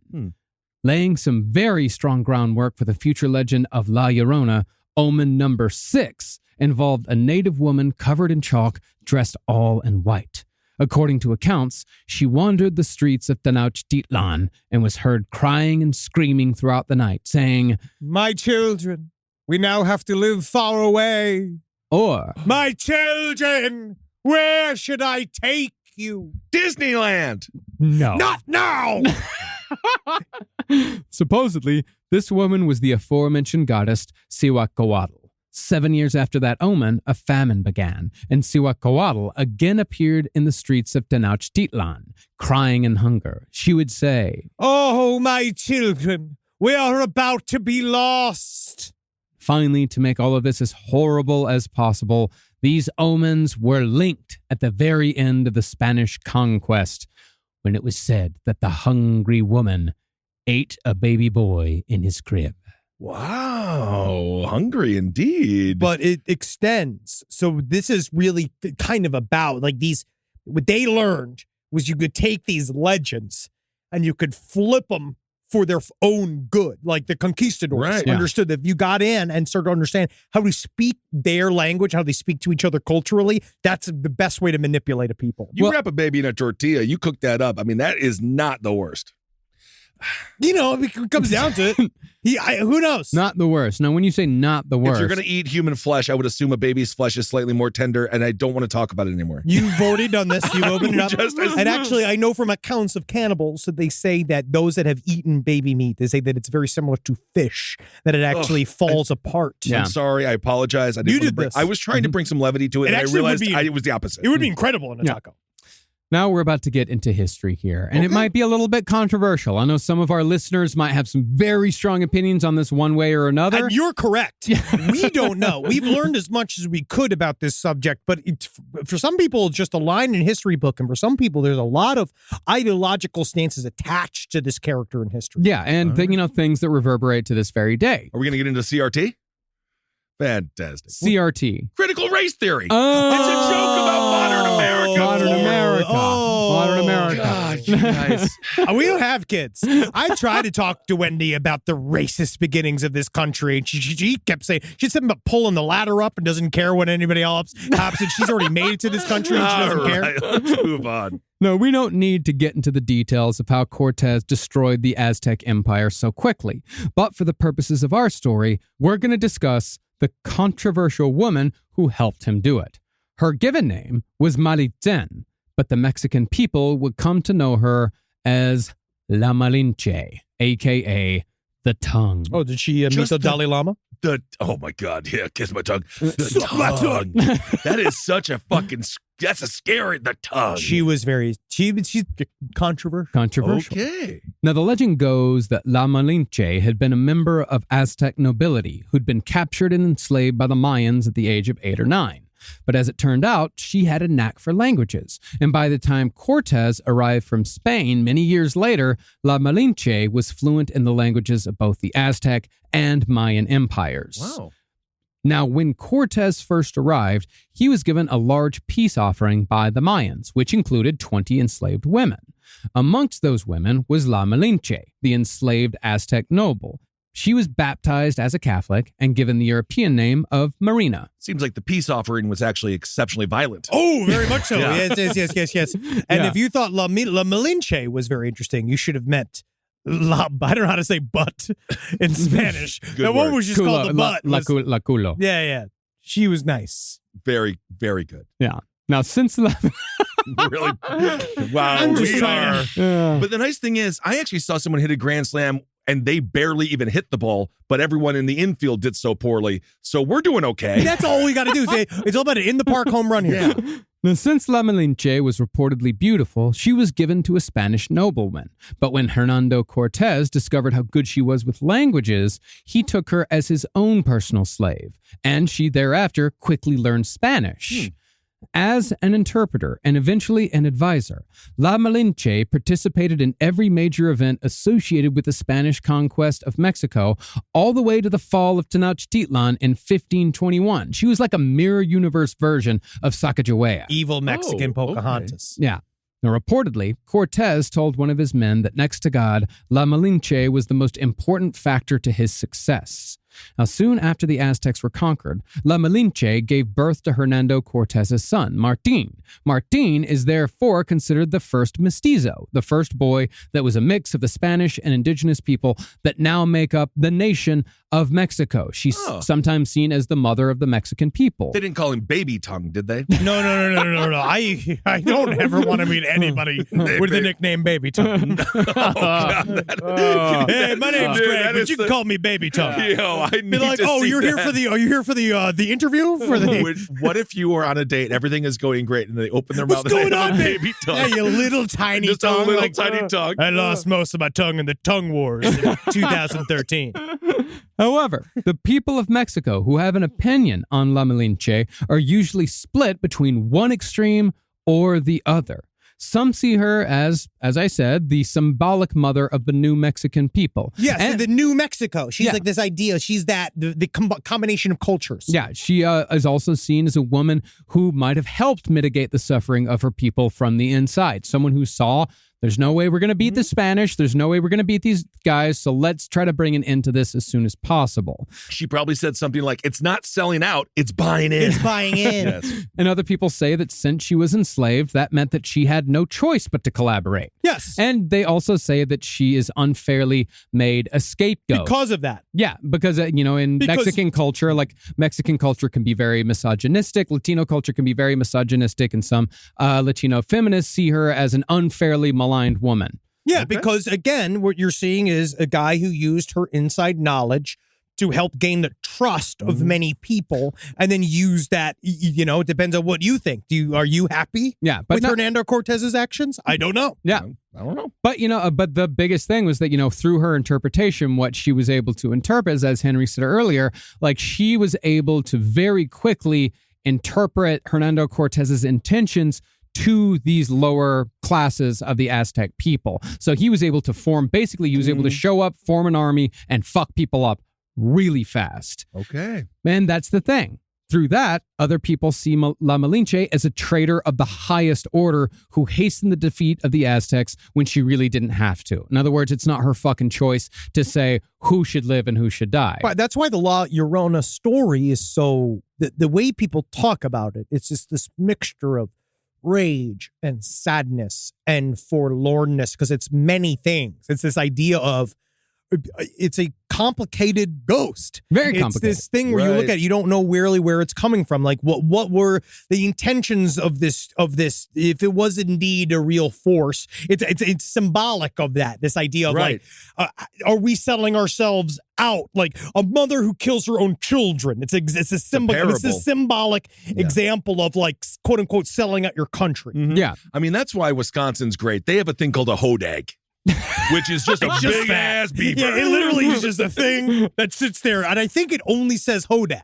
Laying some very strong groundwork for the future legend of La Llorona, omen number 6 involved a native woman covered in chalk, dressed all in white. According to accounts, she wandered the streets of Tenochtitlan and was heard crying and screaming throughout the night, saying, My children, we now have to live far away. or, My children, where should I take you? Disneyland. no. Not now. Supposedly, this woman was the aforementioned goddess Cihuacoatl. 7 years after that omen, a famine began, and Cihuacoatl again appeared in the streets of Tenochtitlan, crying in hunger. She would say, Oh, my children, we are about to be lost. finally, to make all of this as horrible as possible, these omens were linked at the very end of the Spanish conquest. when it was said that the hungry woman ate a baby boy in his crib. Wow, hungry indeed. But it extends. So this is really kind of about like these, what they learned was you could take these legends and you could flip them for their own good. Like the conquistadors understood that if you got in and started to understand how to speak their language, how they speak to each other culturally, that's the best way to manipulate a people. You wrap a baby in a tortilla, you cook that up. I mean, that is not the worst. You know, it comes down to it. Who knows? Not the worst. Now, when you say not the worst. If you're going to eat human flesh, I would assume a baby's flesh is slightly more tender, and I don't want to talk about it anymore. You've already done this. You've opened it up. And actually, I know from accounts of cannibals that they say that those that have eaten baby meat, they say that it's very similar to fish, that it actually falls apart. I'm sorry. I apologize. I didn't this. I was trying to bring some levity to it, and I realized it was the opposite. It would be incredible in a taco. Now we're about to get into history here, and it might be a little bit controversial. I know some of our listeners might have some very strong opinions on this one way or another. And you're correct. We don't know. We've learned as much as we could about this subject, but for some people, it's just a line in a history book, and for some people, there's a lot of ideological stances attached to this character in history. Yeah, and things that reverberate to this very day. Are we going to get into CRT? Fantastic. CRT. Critical race theory. Oh, it's a joke about modern America. Modern America. Modern America. God, you guys. We don't have kids. I tried to talk to Wendy about the racist beginnings of this country, and she kept saying, she's something about pulling the ladder up and doesn't care when anybody else happens, and she's already made it to this country and she doesn't care. Let's move on. No, we don't need to get into the details of how Cortez destroyed the Aztec Empire so quickly. But for the purposes of our story, we're going to discuss the controversial woman who helped him do it. Her given name was Malitzin, but the Mexican people would come to know her as La Malinche, a.k.a. the Tongue. Oh, did she meet the Dalai Lama? Oh my God, yeah, kiss my tongue. The tongue. That is such a fucking, that's a scary, the tongue. She's controversial. Controversial. Okay. Now, the legend goes that La Malinche had been a member of Aztec nobility who'd been captured and enslaved by the Mayans at the age of 8 or 9. But as it turned out, she had a knack for languages. And by the time Cortez arrived from Spain many years later, La Malinche was fluent in the languages of both the Aztec and Mayan empires. Wow. Now, when Cortez first arrived, he was given a large peace offering by the Mayans, which included 20 enslaved women. Amongst those women was La Malinche, the enslaved Aztec noble. She was baptized as a Catholic and given the European name of Marina. Seems like the peace offering was actually exceptionally violent. Oh, very much so. Yes. And if you thought La Malinche was very interesting, you should have met I don't know how to say butt in Spanish. That one was just called the butt. La culo. Yeah. She was nice. Very, very good. Yeah. Now, since Really? Wow, I'm just we trying are. But the nice thing is, I actually saw someone hit a grand slam and they barely even hit the ball, but everyone in the infield did so poorly. So we're doing okay. That's all we got to do. It's all about an in-the-park home run here. Yeah. Now, since La Malinche was reportedly beautiful, she was given to a Spanish nobleman. But when Hernando Cortez discovered how good she was with languages, he took her as his own personal slave, and she thereafter quickly learned Spanish. As an interpreter and eventually an advisor, La Malinche participated in every major event associated with the Spanish conquest of Mexico, all the way to the fall of Tenochtitlan in 1521. She was like a mirror universe version of Sacagawea. Evil Mexican Pocahontas. Okay. Yeah. Now, reportedly, Cortez told one of his men that next to God, La Malinche was the most important factor to his success. Now, soon after the Aztecs were conquered, La Malinche gave birth to Hernando Cortez's son, Martin. Martin is therefore considered the first mestizo, the first boy that was a mix of the Spanish and indigenous people that now make up the nation of Mexico. She's sometimes seen as the mother of the Mexican people. They didn't call him Baby Tongue, did they? No. I don't ever want to meet anybody with the nickname Baby Tongue. Hey, my name's Greg, but you can call me Baby Tongue. Yo, I need Be like, to oh, see you're here that. for the interview for the. What if you were on a date, everything is going great, and they open their mouth What's and going on, Baby Tongue? Yeah, you little tiny Just tongue. a little tiny tongue. I lost most of my tongue in the tongue wars in 2013. However, the people of Mexico who have an opinion on La Malinche are usually split between one extreme or the other. Some see her as I said, the symbolic mother of the New Mexican people. Yes, And- the New Mexico. She's like this idea. She's the combination of cultures. Yeah, she is also seen as a woman who might have helped mitigate the suffering of her people from the inside. Someone who saw, there's no way we're going to beat the Spanish. There's no way we're going to beat these guys. So let's try to bring an end to this as soon as possible. She probably said something like, it's not selling out, it's buying in. It's buying in. Yes. And other people say that since she was enslaved, that meant that she had no choice but to collaborate. Yes. And they also say that she is unfairly made a scapegoat. Because of that. Yeah, because, in Mexican culture, like Mexican culture can be very misogynistic. Latino culture can be very misogynistic. And some Latino feminists see her as an unfairly maligned woman. Yeah, because again, what you're seeing is a guy who used her inside knowledge to help gain the trust of many people, and then use that. It depends on what you think. Are you happy? Yeah, but with Hernando Cortez's actions? I don't know. Yeah, I don't know. But but the biggest thing was that through her interpretation, what she was able to interpret, is, as Henry said earlier, like she was able to very quickly interpret Hernando Cortez's intentions to these lower classes of the Aztec people. So he was able to able to show up, form an army, and fuck people up really fast. Okay. And that's the thing. Through that, other people see La Malinche as a traitor of the highest order who hastened the defeat of the Aztecs when she really didn't have to. In other words, it's not her fucking choice to say who should live and who should die. But that's why the La Llorona story is so... The way people talk about it, it's just this mixture of rage and sadness and forlornness, because it's many things. It's this idea of it's a complicated ghost. Very It's complicated. this thing where you look Right. at it, you don't know really where it's coming from. Like what were the intentions of this if it was indeed a real force. It's symbolic of that, this idea of Right. like are we settling ourselves out, like a mother who kills her own children? It's a symbol. It's a parable. symbolic example of like quote unquote selling out your country. Yeah. I mean, that's why Wisconsin's great. They have a thing called a hodag, which is just a big ass beaver. Yeah, it literally is just a thing that sits there, and I think it only says Hodak.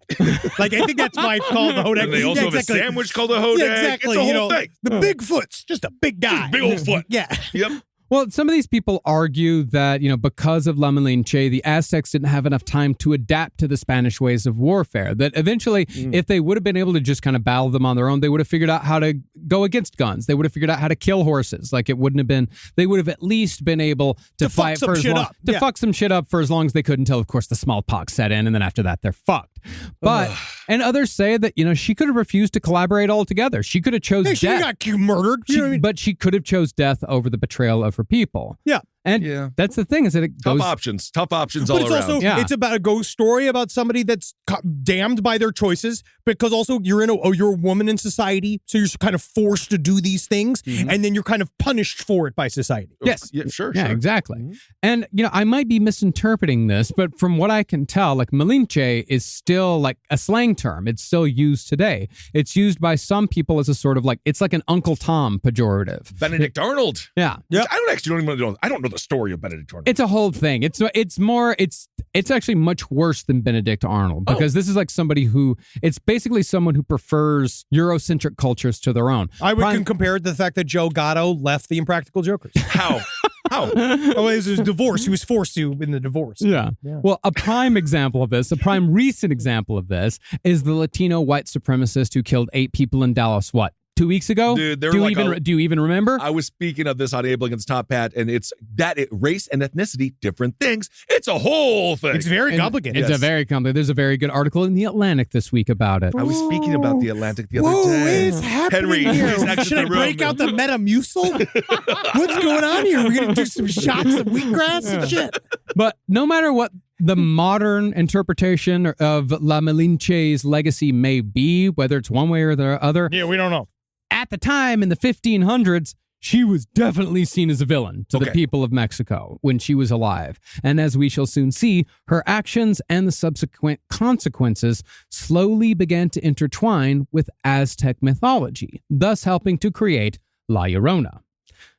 Like I think that's why it's called the Hodak. And they also have a sandwich called a hodag. Yeah, exactly. It's a whole thing. The Bigfoot's just a big guy, big old foot. Yeah. Yep. Well, some of these people argue that, because of La Malinche, the Aztecs didn't have enough time to adapt to the Spanish ways of warfare. That eventually, if they would have been able to just kind of battle them on their own, they would have figured out how to go against guns. They would have figured out how to kill horses. Like it wouldn't have been, they would have at least been able to fight fuck for some as shit long, up. to Yeah. fuck some shit up for as long as they could until, of course, the smallpox set in. And then after that, they're fucked. But, and others say that, she could have refused to collaborate altogether. She could have chose Hey, she death. got murdered. You know what I mean? But she could have chose death over the betrayal of her people. Yeah. And Yeah. that's the thing, is that it Tough goes... options. Tough options But all it's around. also Yeah. it's about a ghost story about somebody that's damned by their choices, because also you're a woman in society, so you're kind of forced to do these things, and then you're kind of punished for it by society. Yes. Yeah, sure. Yeah, exactly. And, I might be misinterpreting this, but from what I can tell, like Malinche is still like a slang term. It's still used today. It's used by some people as a sort of like, it's like an Uncle Tom pejorative. Benedict Arnold. Yeah. Which I don't even know. I don't know the story of Benedict Arnold. It's a whole thing. It's actually much worse than Benedict Arnold, because this is like somebody who, it's basically someone who prefers Eurocentric cultures to their own. I would compare it to the fact that Joe Gatto left the Impractical Jokers. How? How? Oh, it was his divorce. He was forced to in the divorce. Yeah. Well, a prime example of this, a prime recent example of this, is the Latino white supremacist who killed 8 people in Dallas, 2 weeks ago? Dude, they're do you like even do you even remember? I was speaking of this on Abel Against Top Hat, and it's that race and ethnicity, different things. It's a whole thing. It's very complicated. It's a very complicated. There's a very good article in The Atlantic this week about it. I was speaking about the Atlantic the other Whoa, day. it's happening Henry, here. please exit Should I the room. break out the Metamucil? What's going on here? We're going to do some shots of wheatgrass and shit. But no matter what the modern interpretation of La Malinche's legacy may be, whether it's one way or the other, Yeah, we don't know. at the time in the 1500s, she was definitely seen as a villain to the Okay. people of Mexico when she was alive. And as we shall soon see, her actions and the subsequent consequences slowly began to intertwine with Aztec mythology, thus helping to create La Llorona.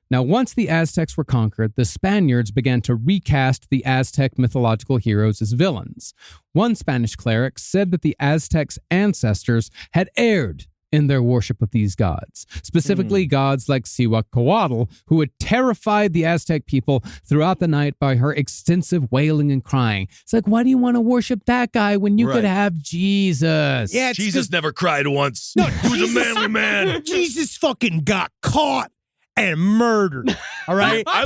Now, once the Aztecs were conquered, the Spaniards began to recast the Aztec mythological heroes as villains. One Spanish cleric said that the Aztecs' ancestors had erred in their worship of these gods, specifically gods like Cihuacoatl, who had terrified the Aztec people throughout the night by her extensive wailing and crying. It's like, why do you want to worship that guy when you could have Jesus? Yeah, Jesus never cried once. No, he was a manly man. Jesus fucking got caught and murdered. All right? I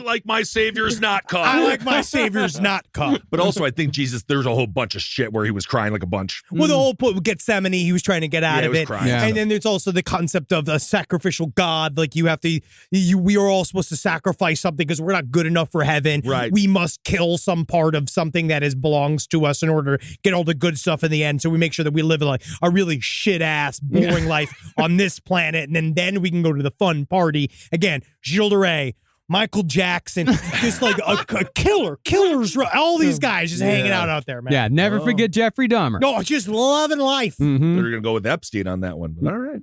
like my savior's not caught. I like my savior's not caught. But also, I think Jesus, there's a whole bunch of shit where he was crying like a bunch. Well, the whole point with Gethsemane, he was trying to get out Yeah, of he was it. crying. Yeah. And then there's also the concept of a sacrificial God. Like we are all supposed to sacrifice something because we're not good enough for heaven. Right. We must kill some part of something that belongs to us in order to get all the good stuff in the end. So we make sure that we live like a really shit-ass, boring life on this planet. And then we can go to the fun party. Again, Gilles de Rais, Michael Jackson, just like a killers, all these guys just hanging out there, man. Yeah, never forget Jeffrey Dahmer. No, just loving life. They're going to go with Epstein on that one. But all right.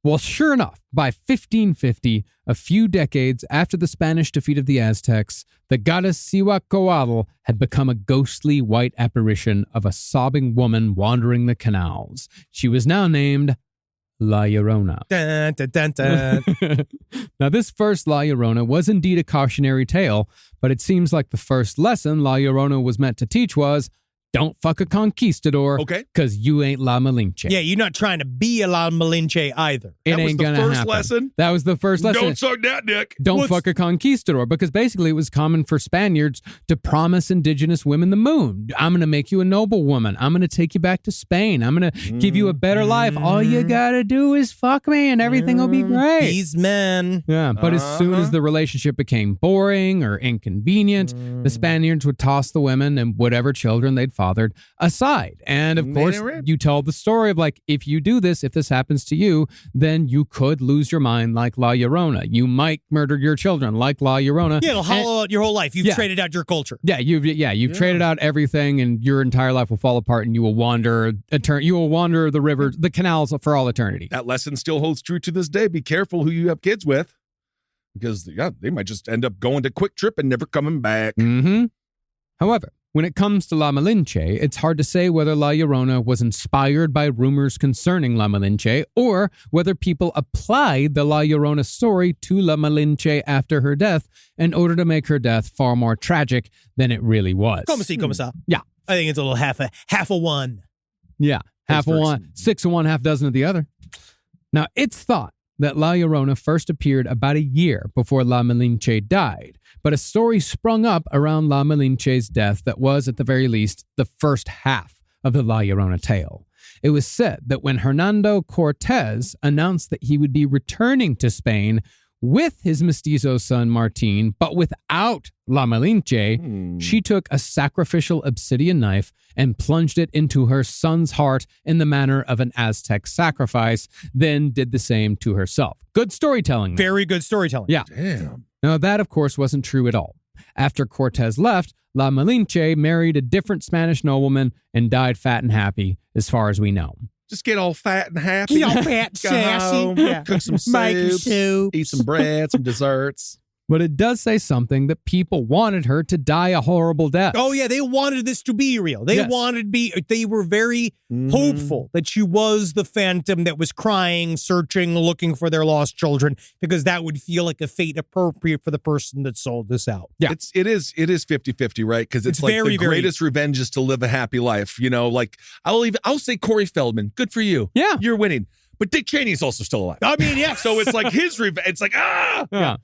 Well, sure enough, by 1550, a few decades after the Spanish defeat of the Aztecs, the goddess Cihuacoatl had become a ghostly white apparition of a sobbing woman wandering the canals. She was now named La Llorona. Dun, dun, dun, dun. Now, this first La Llorona was indeed a cautionary tale, but it seems like the first lesson La Llorona was meant to teach was, don't fuck a conquistador, Okay. because you ain't La Malinche. Yeah, you're not trying to be a La Malinche either. It That was ain't the gonna first happen. lesson? That was the first lesson. Don't suck that dick. Don't fuck a conquistador, because basically it was common for Spaniards to promise indigenous women the moon. I'm going to make you a noble woman. I'm going to take you back to Spain. I'm going to give you a better life. All you got to do is fuck me and everything will be great. These men. Yeah, but as soon as the relationship became boring or inconvenient, the Spaniards would toss the women and whatever children they'd fathered aside. And of course, you tell the story of like, if you do this, if this happens to you, then you could lose your mind like La Llorona. You might murder your children like La Llorona. Yeah, it'll hollow out your whole life. You've Yeah. traded out your culture. Yeah, you've traded out everything, and your entire life will fall apart, and you will wander the river, the canals for all eternity. That lesson still holds true to this day. Be careful who you have kids with, because they might just end up going to Quick Trip and never coming back. Mm-hmm. However, when it comes to La Malinche, it's hard to say whether La Llorona was inspired by rumors concerning La Malinche or whether people applied the La Llorona story to La Malinche after her death in order to make her death far more tragic than it really was. Como si, como sa. Yeah. I think it's a little half a one. Yeah, half of Vice one, 6 of one, half dozen of the other. Now, it's thought that La Llorona first appeared about a year before La Malinche died, but a story sprung up around La Malinche's death that was, at the very least, the first half of the La Llorona tale. It was said that when Hernando Cortez announced that he would be returning to Spain with his mestizo son Martin, but without La Malinche, she took a sacrificial obsidian knife and plunged it into her son's heart in the manner of an Aztec sacrifice, then did the same to herself. Good storytelling. Very good storytelling. Yeah. Damn. Now, that, of course, wasn't true at all. After Cortez left, La Malinche married a different Spanish nobleman and died fat and happy, as far as we know. Just get all fat and happy. Get all fat, Go sassy. home, Yeah. cook some Make your soups, soup. eat some bread, some desserts. But it does say something that people wanted her to die a horrible death. Oh yeah, they wanted this to be real. They they were very hopeful that she was the phantom that was crying, searching, looking for their lost children, because that would feel like a fate appropriate for the person that sold this out. Yeah. It is 50-50, right? Because it's like very, the greatest revenge is to live a happy life. You know, like I'll say Corey Feldman, good for you. Yeah. You're winning. But Dick Cheney's also still alive. I mean, yeah. So it's like his revenge. It's like, Yeah.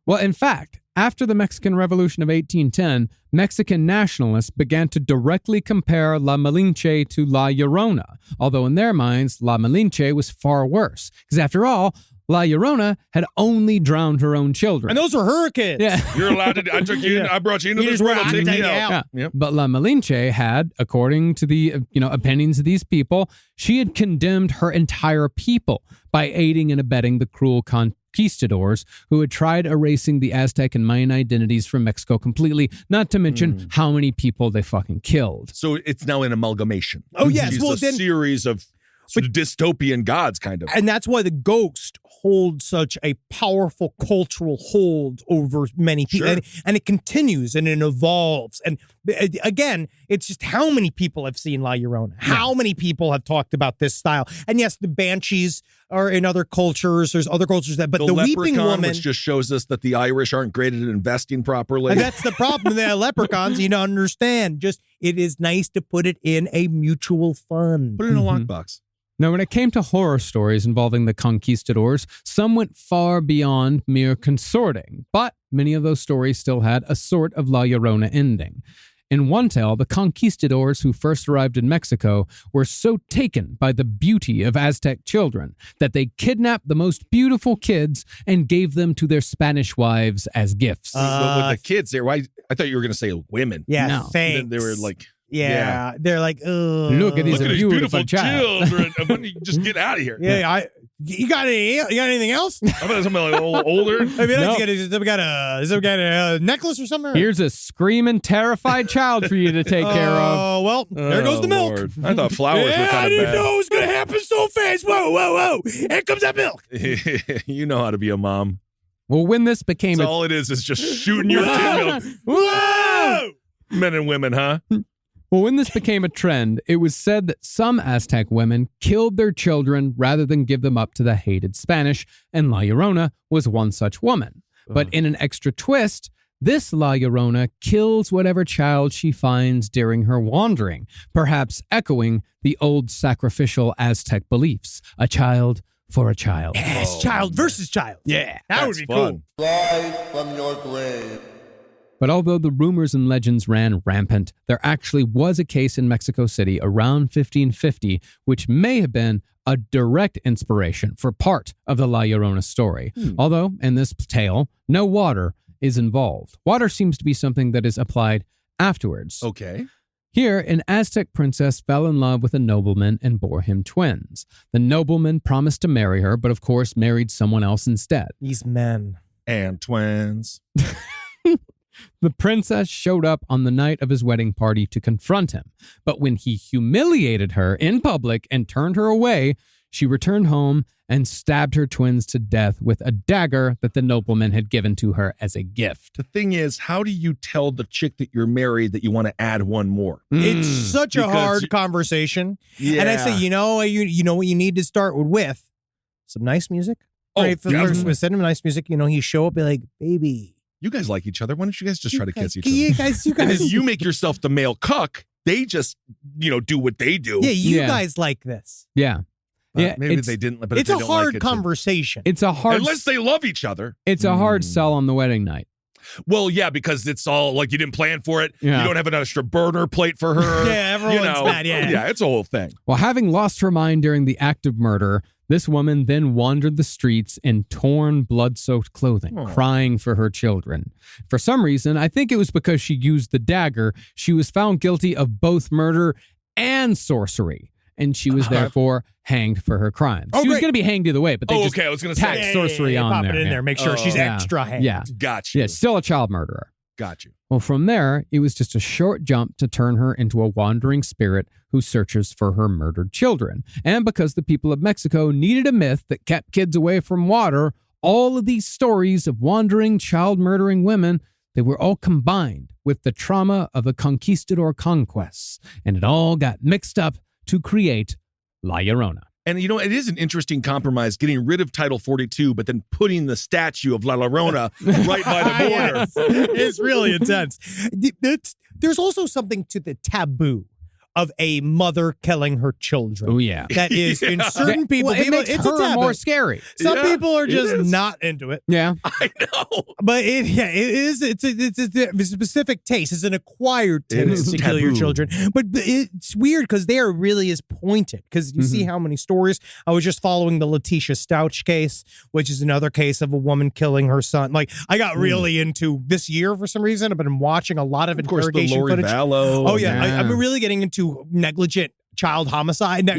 Well, in fact, after the Mexican Revolution of 1810, Mexican nationalists began to directly compare La Malinche to La Llorona, although in their minds, La Malinche was far worse. Because after all, La Llorona had only drowned her own children. And those are hurricanes. Yeah. You're allowed to. I took you. I brought you into You this just world. went, I'll I take take you you out. out. Yep. But La Malinche had, according to the opinions of these people, she had condemned her entire people by aiding and abetting the cruel conquistadors who had tried erasing the Aztec and Mayan identities from Mexico completely, not to mention how many people they fucking killed. So it's now an amalgamation. Oh, yes. She's Well, a then- series of sort of dystopian gods, kind of. And that's why the ghost holds such a powerful cultural hold over many people. Sure. And it continues and it evolves. And again, it's just how many people have seen La Llorona? How many people have talked about this style? And yes, the banshees are in other cultures. There's other cultures that, but the weeping woman, which just shows us that the Irish aren't great at investing properly. And that's the problem. The leprechauns, you don't understand. Just it is nice to put it in a mutual fund. Put it in a lockbox. Now, when it came to horror stories involving the conquistadors, some went far beyond mere consorting, but many of those stories still had a sort of La Llorona ending. In one tale, the conquistadors who first arrived in Mexico were so taken by the beauty of Aztec children that they kidnapped the most beautiful kids and gave them to their Spanish wives as gifts. With the kids there, I thought you were going to say women. Yeah, No. thanks. They were like, yeah, they're like, ugh. Look at these look at these beautiful beautiful child. children. Why don't you just get out of here? Yeah, you got anything else? How about something like older? I mean, Nope. has somebody got a necklace or something? Here's a screaming, terrified child for you to take care of. Oh, well, there goes the milk. Lord. I thought flowers were I kind didn't of know it was going to happen so fast. Whoa, whoa, whoa. Here comes that milk. bad. You know how to be a mom. Well, when this became That's all it is just shooting your kid milk. Whoa! Men and women, huh? Well, when this became a trend, it was said that some Aztec women killed their children rather than give them up to the hated Spanish, and La Llorona was one such woman. But in an extra twist, this La Llorona kills whatever child she finds during her wandering, perhaps echoing the old sacrificial Aztec beliefs. A child for a child. Yes, child versus child. Yeah. That would That's be fun. cool. Rise from your grave. But although the rumors and legends ran rampant, there actually was a case in Mexico City around 1550, which may have been a direct inspiration for part of the La Llorona story. Although, in this tale, no water is involved. Water seems to be something that is applied afterwards. Okay. Here, an Aztec princess fell in love with a nobleman and bore him twins. The nobleman promised to marry her, but of course married someone else instead. These men. And twins. The princess showed up on the night of his wedding party to confront him, but when he humiliated her in public and turned her away, she returned home and stabbed her twins to death with a dagger that the nobleman had given to her as a gift. The thing is, how do you tell the chick that you're married that you want to add one more? It's such a Because hard you- conversation. Yeah. And I say, you know what you need to start with? Some nice music. Oh, Right, for definitely. send him nice music. You know, you show up, be like, baby. You guys like each other. Why don't you guys just try to kiss each You other? guys, And then you make yourself the male cuck. They just, do what they do. yeah, you Yeah. guys like this. Yeah. Yeah, Maybe it's- they didn't. But It's if a they don't hard like it, conversation. It's a hard unless they love each other. it's a hard sell on the wedding night. Well, yeah, because it's all like you didn't plan for it. Yeah. You don't have an extra burner plate for her. Yeah, everyone's mad, yeah. Yeah, it's a whole thing. Well, having lost her mind during the act of murder, this woman then wandered the streets in torn, blood-soaked clothing, crying for her children. For some reason, I think it was because she used the dagger, she was found guilty of both murder and sorcery, and she was therefore hanged for her crimes. Oh, she was great. going to be hanged either way, but they just I was going to tacked say. sorcery on pop there. it in yeah. there. Make sure she's Yeah. extra hanged. Yeah. Got you. Yeah, still a child murderer. Got you. Well, from there, it was just a short jump to turn her into a wandering spirit who searches for her murdered children. And because the people of Mexico needed a myth that kept kids away from water, all of these stories of wandering, child-murdering women, they were all combined with the trauma of the conquistador conquests. And it all got mixed up to create La Llorona. And it is an interesting compromise getting rid of Title 42, but then putting the statue of La Llorona right by the border. Yes. It's really intense. There's also something to the taboo of a mother killing her children. Oh, yeah. That is in certain people. Well, it makes it's a her taboo. more scary. Some Yeah, people are it just is. not into it. Yeah. I know. But it is. It's a specific taste. It's an acquired It taste is to kill your taboo. children. But it's weird because they are really as pointed. Because you see how many stories. I was just following the Letitia Stouch case, which is another case of a woman killing her son. Like I got really into this year for some reason. I've been watching a lot of Of course, the interrogation Lori footage. Vallow. Oh yeah, Yeah. I'm really getting into negligent child homicide,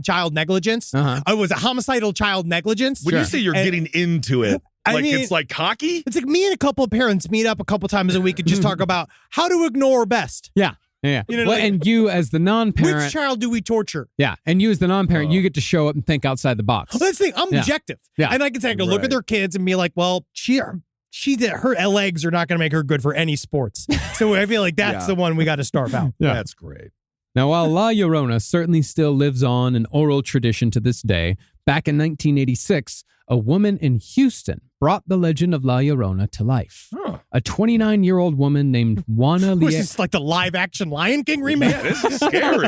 child negligence. Uh-huh. I was a homicidal child negligence. When you say you're And- getting into it, I like mean- it's like hockey? It's like me and a couple of parents meet up a couple times a week and just talk about how to ignore best. Yeah. Yeah. You know, well, like- and you as the non-parent. Which child do we torture? Yeah. And you as the non-parent, you get to show up and think outside the box. Well, that's the thing. I'm Yeah. objective. Yeah. And I can take a look Right. at their kids and be like, well, her legs are not going to make her good for any sports. So I feel like that's the one we got to starve out. Yeah. That's great. Now, while La Llorona certainly still lives on in oral tradition to this day, back in 1986, a woman in Houston brought the legend of La Llorona to life. Huh. A 29-year-old woman named Juana Was this like the live-action Lion King remake? Yeah, this is scary.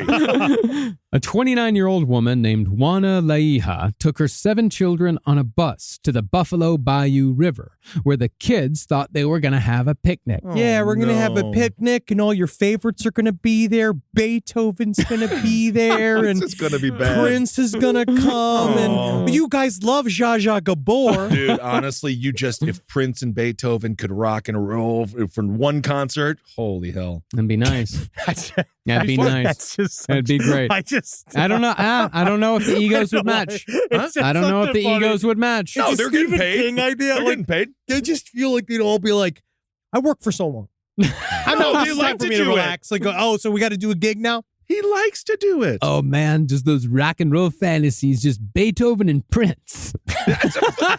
A 29-year-old woman named Juana Laija took her 7 children on a bus to the Buffalo Bayou River, where the kids thought they were going to have a picnic. Yeah, we're going to have a no. picnic, and all your favorites are going to be there. Beethoven's going to be there, and This is going to be bad. Prince is going to come, and you guys love Zsa Zsa Gabor. Dude, honestly, if Prince and Beethoven could rock and roll from one concert, holy hell. That'd be nice. That'd be nice. That'd be great. I don't know. I don't know if the egos would match. I don't know if the egos would match. No, It's a they're getting Stephen paid. King idea. They're Like, getting paid. I just feel like they'd all be like, I work for so long. I know No, it's they time like for to me to do it. relax. Like, oh, so we got to do a gig now? He likes to do it. Oh man, just those rock and roll fantasies, just Beethoven and Prince. Oh,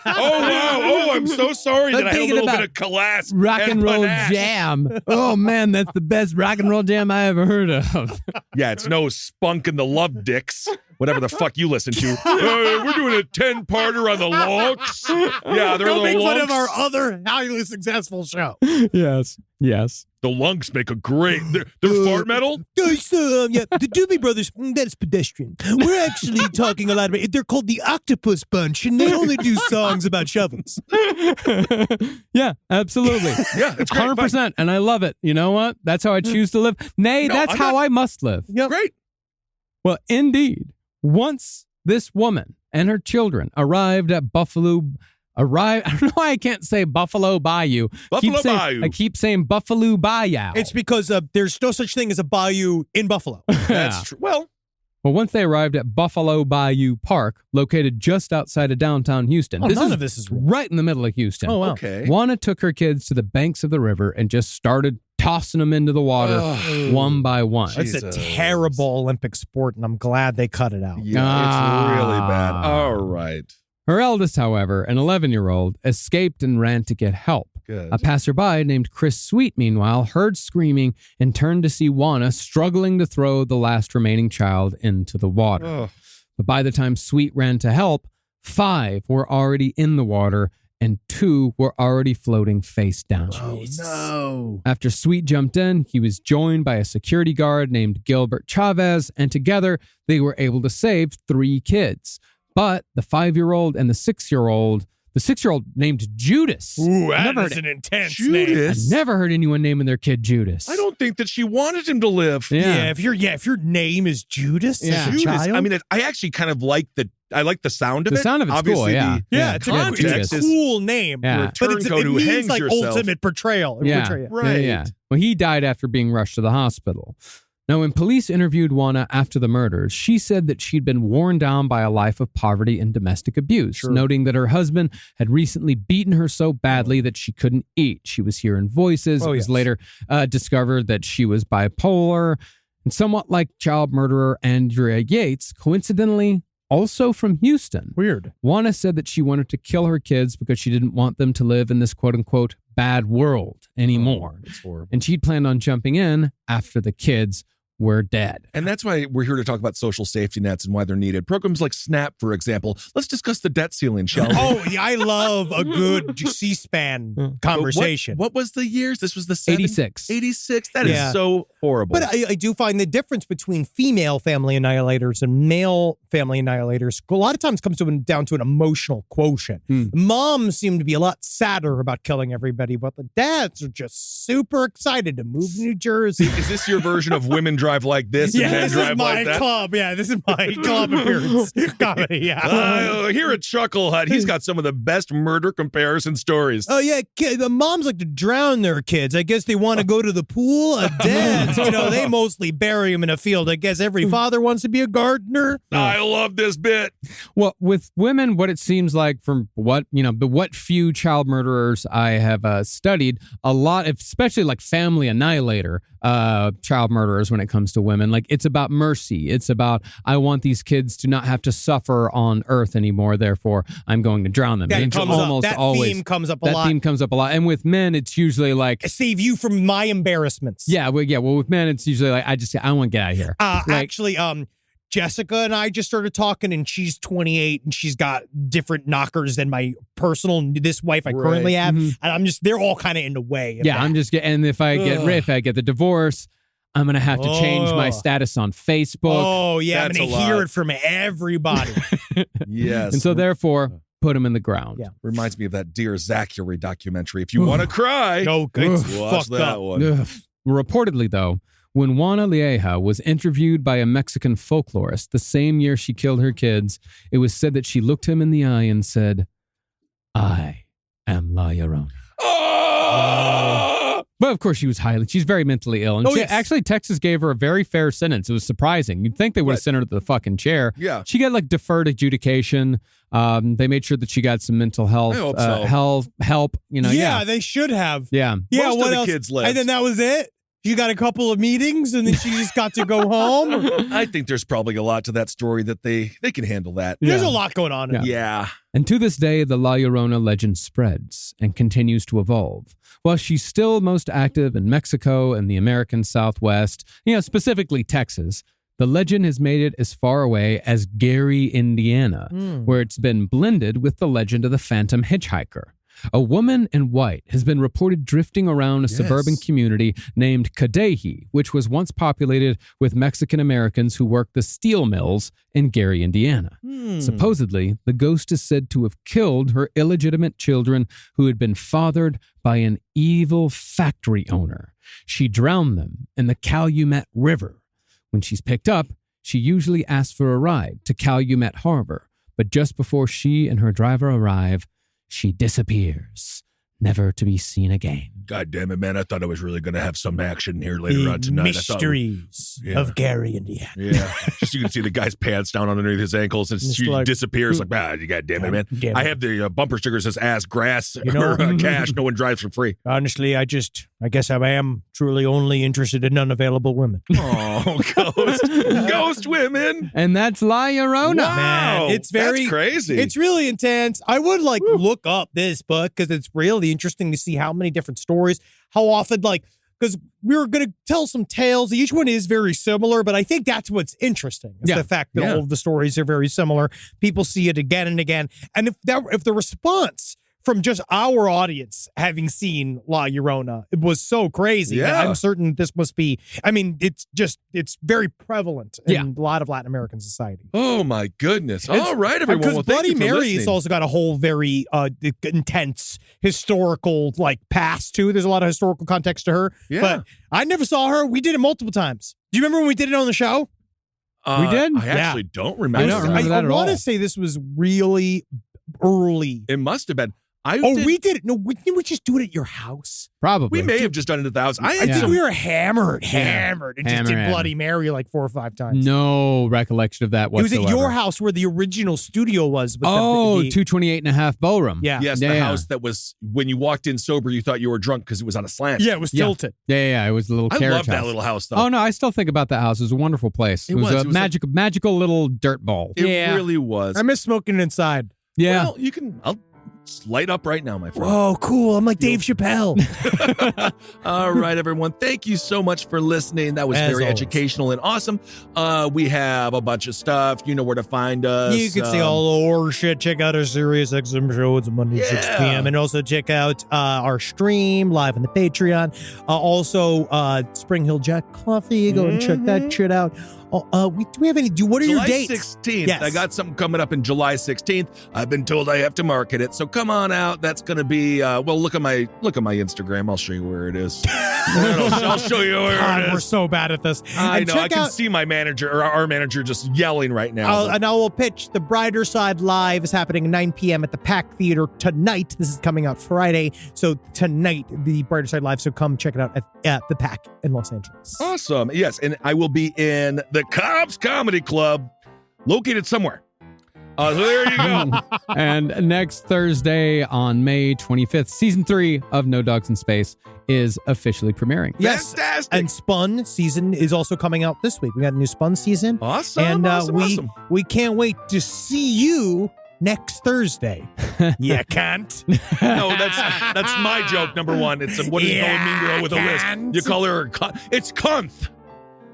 wow. Oh, I'm so sorry that I had a thinking little about bit of class. Rock and roll panache. jam. Oh man, that's the best rock and roll jam I ever heard of. Yeah, it's no Spunk and the Love Dicks, whatever the fuck you listen to. We're doing a 10-parter on the Lonks. Yeah, they're Don't the make fun Lunks. of our other highly successful show. Yes. The Lunks make a great. They're fart metal. Guys, yeah, the Doobie Brothers, that's pedestrian. We're actually talking a lot about it. They're called the Octopus Bunch, and they only do songs about shovels. Yeah, absolutely. Yeah, it's great. 100%. And I love it. You know what? That's how I choose to live. Nay, No, that's I'm how not- I must live. Yep. Great. Well, indeed, once this woman and her children arrived at I don't know why I can't say Buffalo Bayou. Bayou. I keep saying Buffalo Bayou. It's because there's no such thing as a bayou in Buffalo. That's true. Well, once they arrived at Buffalo Bayou Park, located just outside of downtown Houston. None of this is real. right in the middle of Houston. Oh, wow. okay. Juana took her kids to the banks of the river and just started tossing them into the water one by one. That's a Jesus. terrible Olympic sport, and I'm glad they cut it out. Yeah, it's really bad. Ah. All right. Her eldest, however, an 11-year-old, escaped and ran to get help. Good. A passerby named Chris Sweet, meanwhile, heard screaming and turned to see Juana struggling to throw the last remaining child into the water. Oh. But by the time Sweet ran to help, 5 were already in the water and 2 were already floating face down. Oh, no. After Sweet jumped in, he was joined by a security guard named Gilbert Chavez, and together they were able to save 3 kids. But the 5-year-old and the 6-year-old named Judas. Ooh, I that never is heard an intense name. Judas? I never heard anyone naming their kid Judas. I don't think that she wanted him to live. Yeah. If your name is Judas Yeah. as a Judas. child, I mean, I actually kind of like the sound of The it. sound of it's Obviously, cool, yeah. yeah, it's, Yeah, a, Judas. it's a cool name. Yeah. But it's, Turncoat it who means hangs like yourself. ultimate portrayal. Yeah. Right. Yeah. Well, he died after being rushed to the hospital. Now, when police interviewed Juana after the murders, she said that she'd been worn down by a life of poverty and domestic abuse, noting that her husband had recently beaten her so badly that she couldn't eat. She was hearing voices. It was later discovered that she was bipolar. And somewhat like child murderer Andrea Yates, coincidentally, also from Houston. Weird. Juana said that she wanted to kill her kids because she didn't want them to live in this quote-unquote bad world anymore. That's horrible. And she'd planned on jumping in after the kids were dead. And that's why we're here to talk about social safety nets and why they're needed. Programs like SNAP, for example. Let's discuss the debt ceiling, shall we? Oh, yeah, I love a good C-SPAN conversation. What was the years? This was the 86. 86. That is Yeah. so horrible. But I do find the difference between female family annihilators and male family annihilators a lot of times comes down to an emotional quotient. Moms seem to be a lot sadder about killing everybody, but the dads are just super excited to move to New Jersey. Is this your version of women drive like this and Yeah, men this drive is my like that? club. Yeah, this is my club appearance comedy. Yeah. Here at Chuckle Hut, he's got some of the best murder comparison stories. Oh yeah, the moms like to drown their kids. I guess they want to go to the pool. Dads, they mostly bury them in a field. I guess every father wants to be a gardener. I love this bit. Well, with women, what it seems like from what few child murderers I have studied, a lot, especially like family annihilator, child murderers when it comes to women. Like, it's about mercy. It's about, I want these kids to not have to suffer on Earth anymore. Therefore, I'm going to drown them. That It's comes up. almost That always theme comes up a that lot. theme comes up a lot. And with men, it's usually like, Save you from my embarrassments. yeah. Well, with men, it's usually like, I want to get out of here. Actually, Jessica and I just started talking, and she's 28, and she's got different knockers than my this wife I currently have, and they're all kind of in the way. Yeah, I'm just getting. And if I get the divorce, I'm gonna have to change my status on Facebook. Oh yeah, I'm That's gonna a lot. hear it from everybody. Yes. And so therefore, put him in the ground. Yeah. Reminds me of that Dear Zachary documentary. If you want to cry, No, it's watch fucked that up. one. Ugh. Reportedly, though, when Juana Lieja was interviewed by a Mexican folklorist the same year she killed her kids, it was said that she looked him in the eye and said, "I am La Llorona." Oh! But of course, she's very mentally ill. And actually, Texas gave her a very fair sentence. It was surprising. You'd think they would have sent her to the fucking chair. Yeah. She got like deferred adjudication. They made sure that she got some mental health I hope so. help. They should have. Yeah. Yeah, Most what of the else? kids left. And then that was it? You got a couple of meetings, and then she just got to go home? I think there's probably a lot to that story that they can handle that. There's a lot going on. Yeah. And to this day, the La Llorona legend spreads and continues to evolve. While she's still most active in Mexico and the American Southwest, specifically Texas, the legend has made it as far away as Gary, Indiana, where it's been blended with the legend of the Phantom Hitchhiker. A woman in white has been reported drifting around a suburban community named Cadeji, which was once populated with Mexican Americans who worked the steel mills in Gary, Indiana. Supposedly, the ghost is said to have killed her illegitimate children who had been fathered by an evil factory owner. She drowned them in the Calumet River. When she's picked up, she usually asks for a ride to Calumet Harbor, but just before she and her driver arrive, she disappears, never to be seen again. God damn it, man. I thought I was really going to have some action here later on tonight. Mysteries of Gary, Indiana. Yeah. Just you can see the guy's pants down underneath his ankles, and she disappears like, God damn it, man. Damn I it. have the bumper sticker that says ass grass You know- or cash. No one drives for free. Honestly, I guess I am truly only interested in unavailable women. Oh, ghost women. And that's La Llorona. Wow. Man, it's very That's crazy. It's really intense. I would look up this book because it's really interesting to see how many different stories, how often, because we were going to tell some tales. Each one is very similar, but I think that's what's interesting. Is the fact that all of the stories are very similar. People see it again and again. And if the response from just our audience having seen La Llorona, it was so crazy. Yeah. I'm certain this must be, it's very prevalent in a lot of Latin American society. Oh, my goodness. All right, everyone. Because Well, thank Bloody you for Mary has listening. also got a whole very intense historical past too. There's a lot of historical context to her. Yeah. But I never saw her. We did it multiple times. Do you remember when we did it on the show? We did? I actually don't remember. I don't remember that I at want all. to say this was really early. It must have been. We did it. No, we just do it at your house. Probably. We may have just done it at the house. I think we were hammered, and just did Hammered. Bloody Mary 4 or 5 times. No recollection of that It was whatsoever. at your house where the original studio was. With Oh, the 228 and a half ballroom. Yeah. Yes, the house that was, when you walked in sober, you thought you were drunk because it was on a slant. Yeah, it was tilted. Yeah. It was a little I carriage love that house. little house, though. Oh, no, I still think about that house. It was a wonderful place. It was was. a It was magical little dirt ball. It really was. I miss smoking inside. Yeah. Well, I'll light up right now, my friend. Oh, cool. I'm like Dave Chappelle. All right, everyone. Thank you so much for listening. That was As very always. educational and awesome. We have a bunch of stuff. You know where to find us. You can see all the horror shit. Check out our Sirius XM show. It's Monday, 6 Yeah. p.m. And also check out our stream live on the Patreon. Also, Spring Hill Jack Coffee. Go and check that shit out. What are your July dates? 16th. Yes. I got something coming up in July 16th. I've been told I have to market it. So come on out. That's going to be, look at my Instagram. I'll show you where it is. I'll show you where God, it we're is. so bad at this. I And know. I check can out- see my manager or our manager just yelling right now. And I will pitch the Brighter Side Live is happening at 9 p.m. at the Pack Theater tonight. This is coming out Friday. So tonight, the Brighter Side Live. So come check it out at the Pack in Los Angeles. Awesome. Yes. And I will be in the Cobb's Comedy Club, located somewhere So there you go. And next Thursday on May 25th, season 3 of No Dogs in Space is officially premiering. Yes. Fantastic. And Spun season is also coming out this week. We got a new Spun season. Awesome. And awesome. we can't wait to see you next Thursday. You can't. No, that's my joke, number one. It's what do you call a mean girl with a lisp? You call her it's cunt.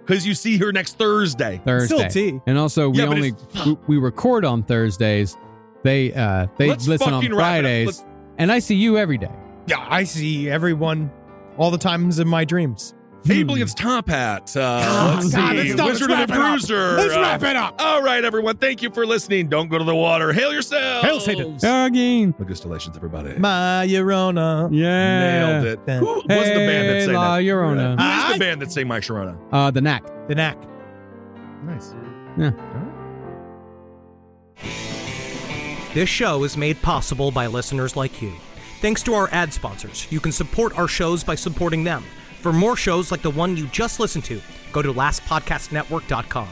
Because you see her next Thursday. Still T. And also, we record on Thursdays. They listen on Fridays. And I see you every day. Yeah, I see everyone all the times in my dreams. Fable against Top Hat. Let's see. Wizard and the Bruiser. Let's wrap it up. All right, everyone. Thank you for listening. Don't go to the water. Hail yourselves. Hail Satan. Again. Congratulations, everybody. My Llorona. Nailed it. Who was the band that sang La that? Llorona. Who is the band that sang My Sharona? The Knack. The Knack. Nice. Yeah. This show is made possible by listeners like you. Thanks to our ad sponsors, you can support our shows by supporting them. For more shows like the one you just listened to, go to lastpodcastnetwork.com.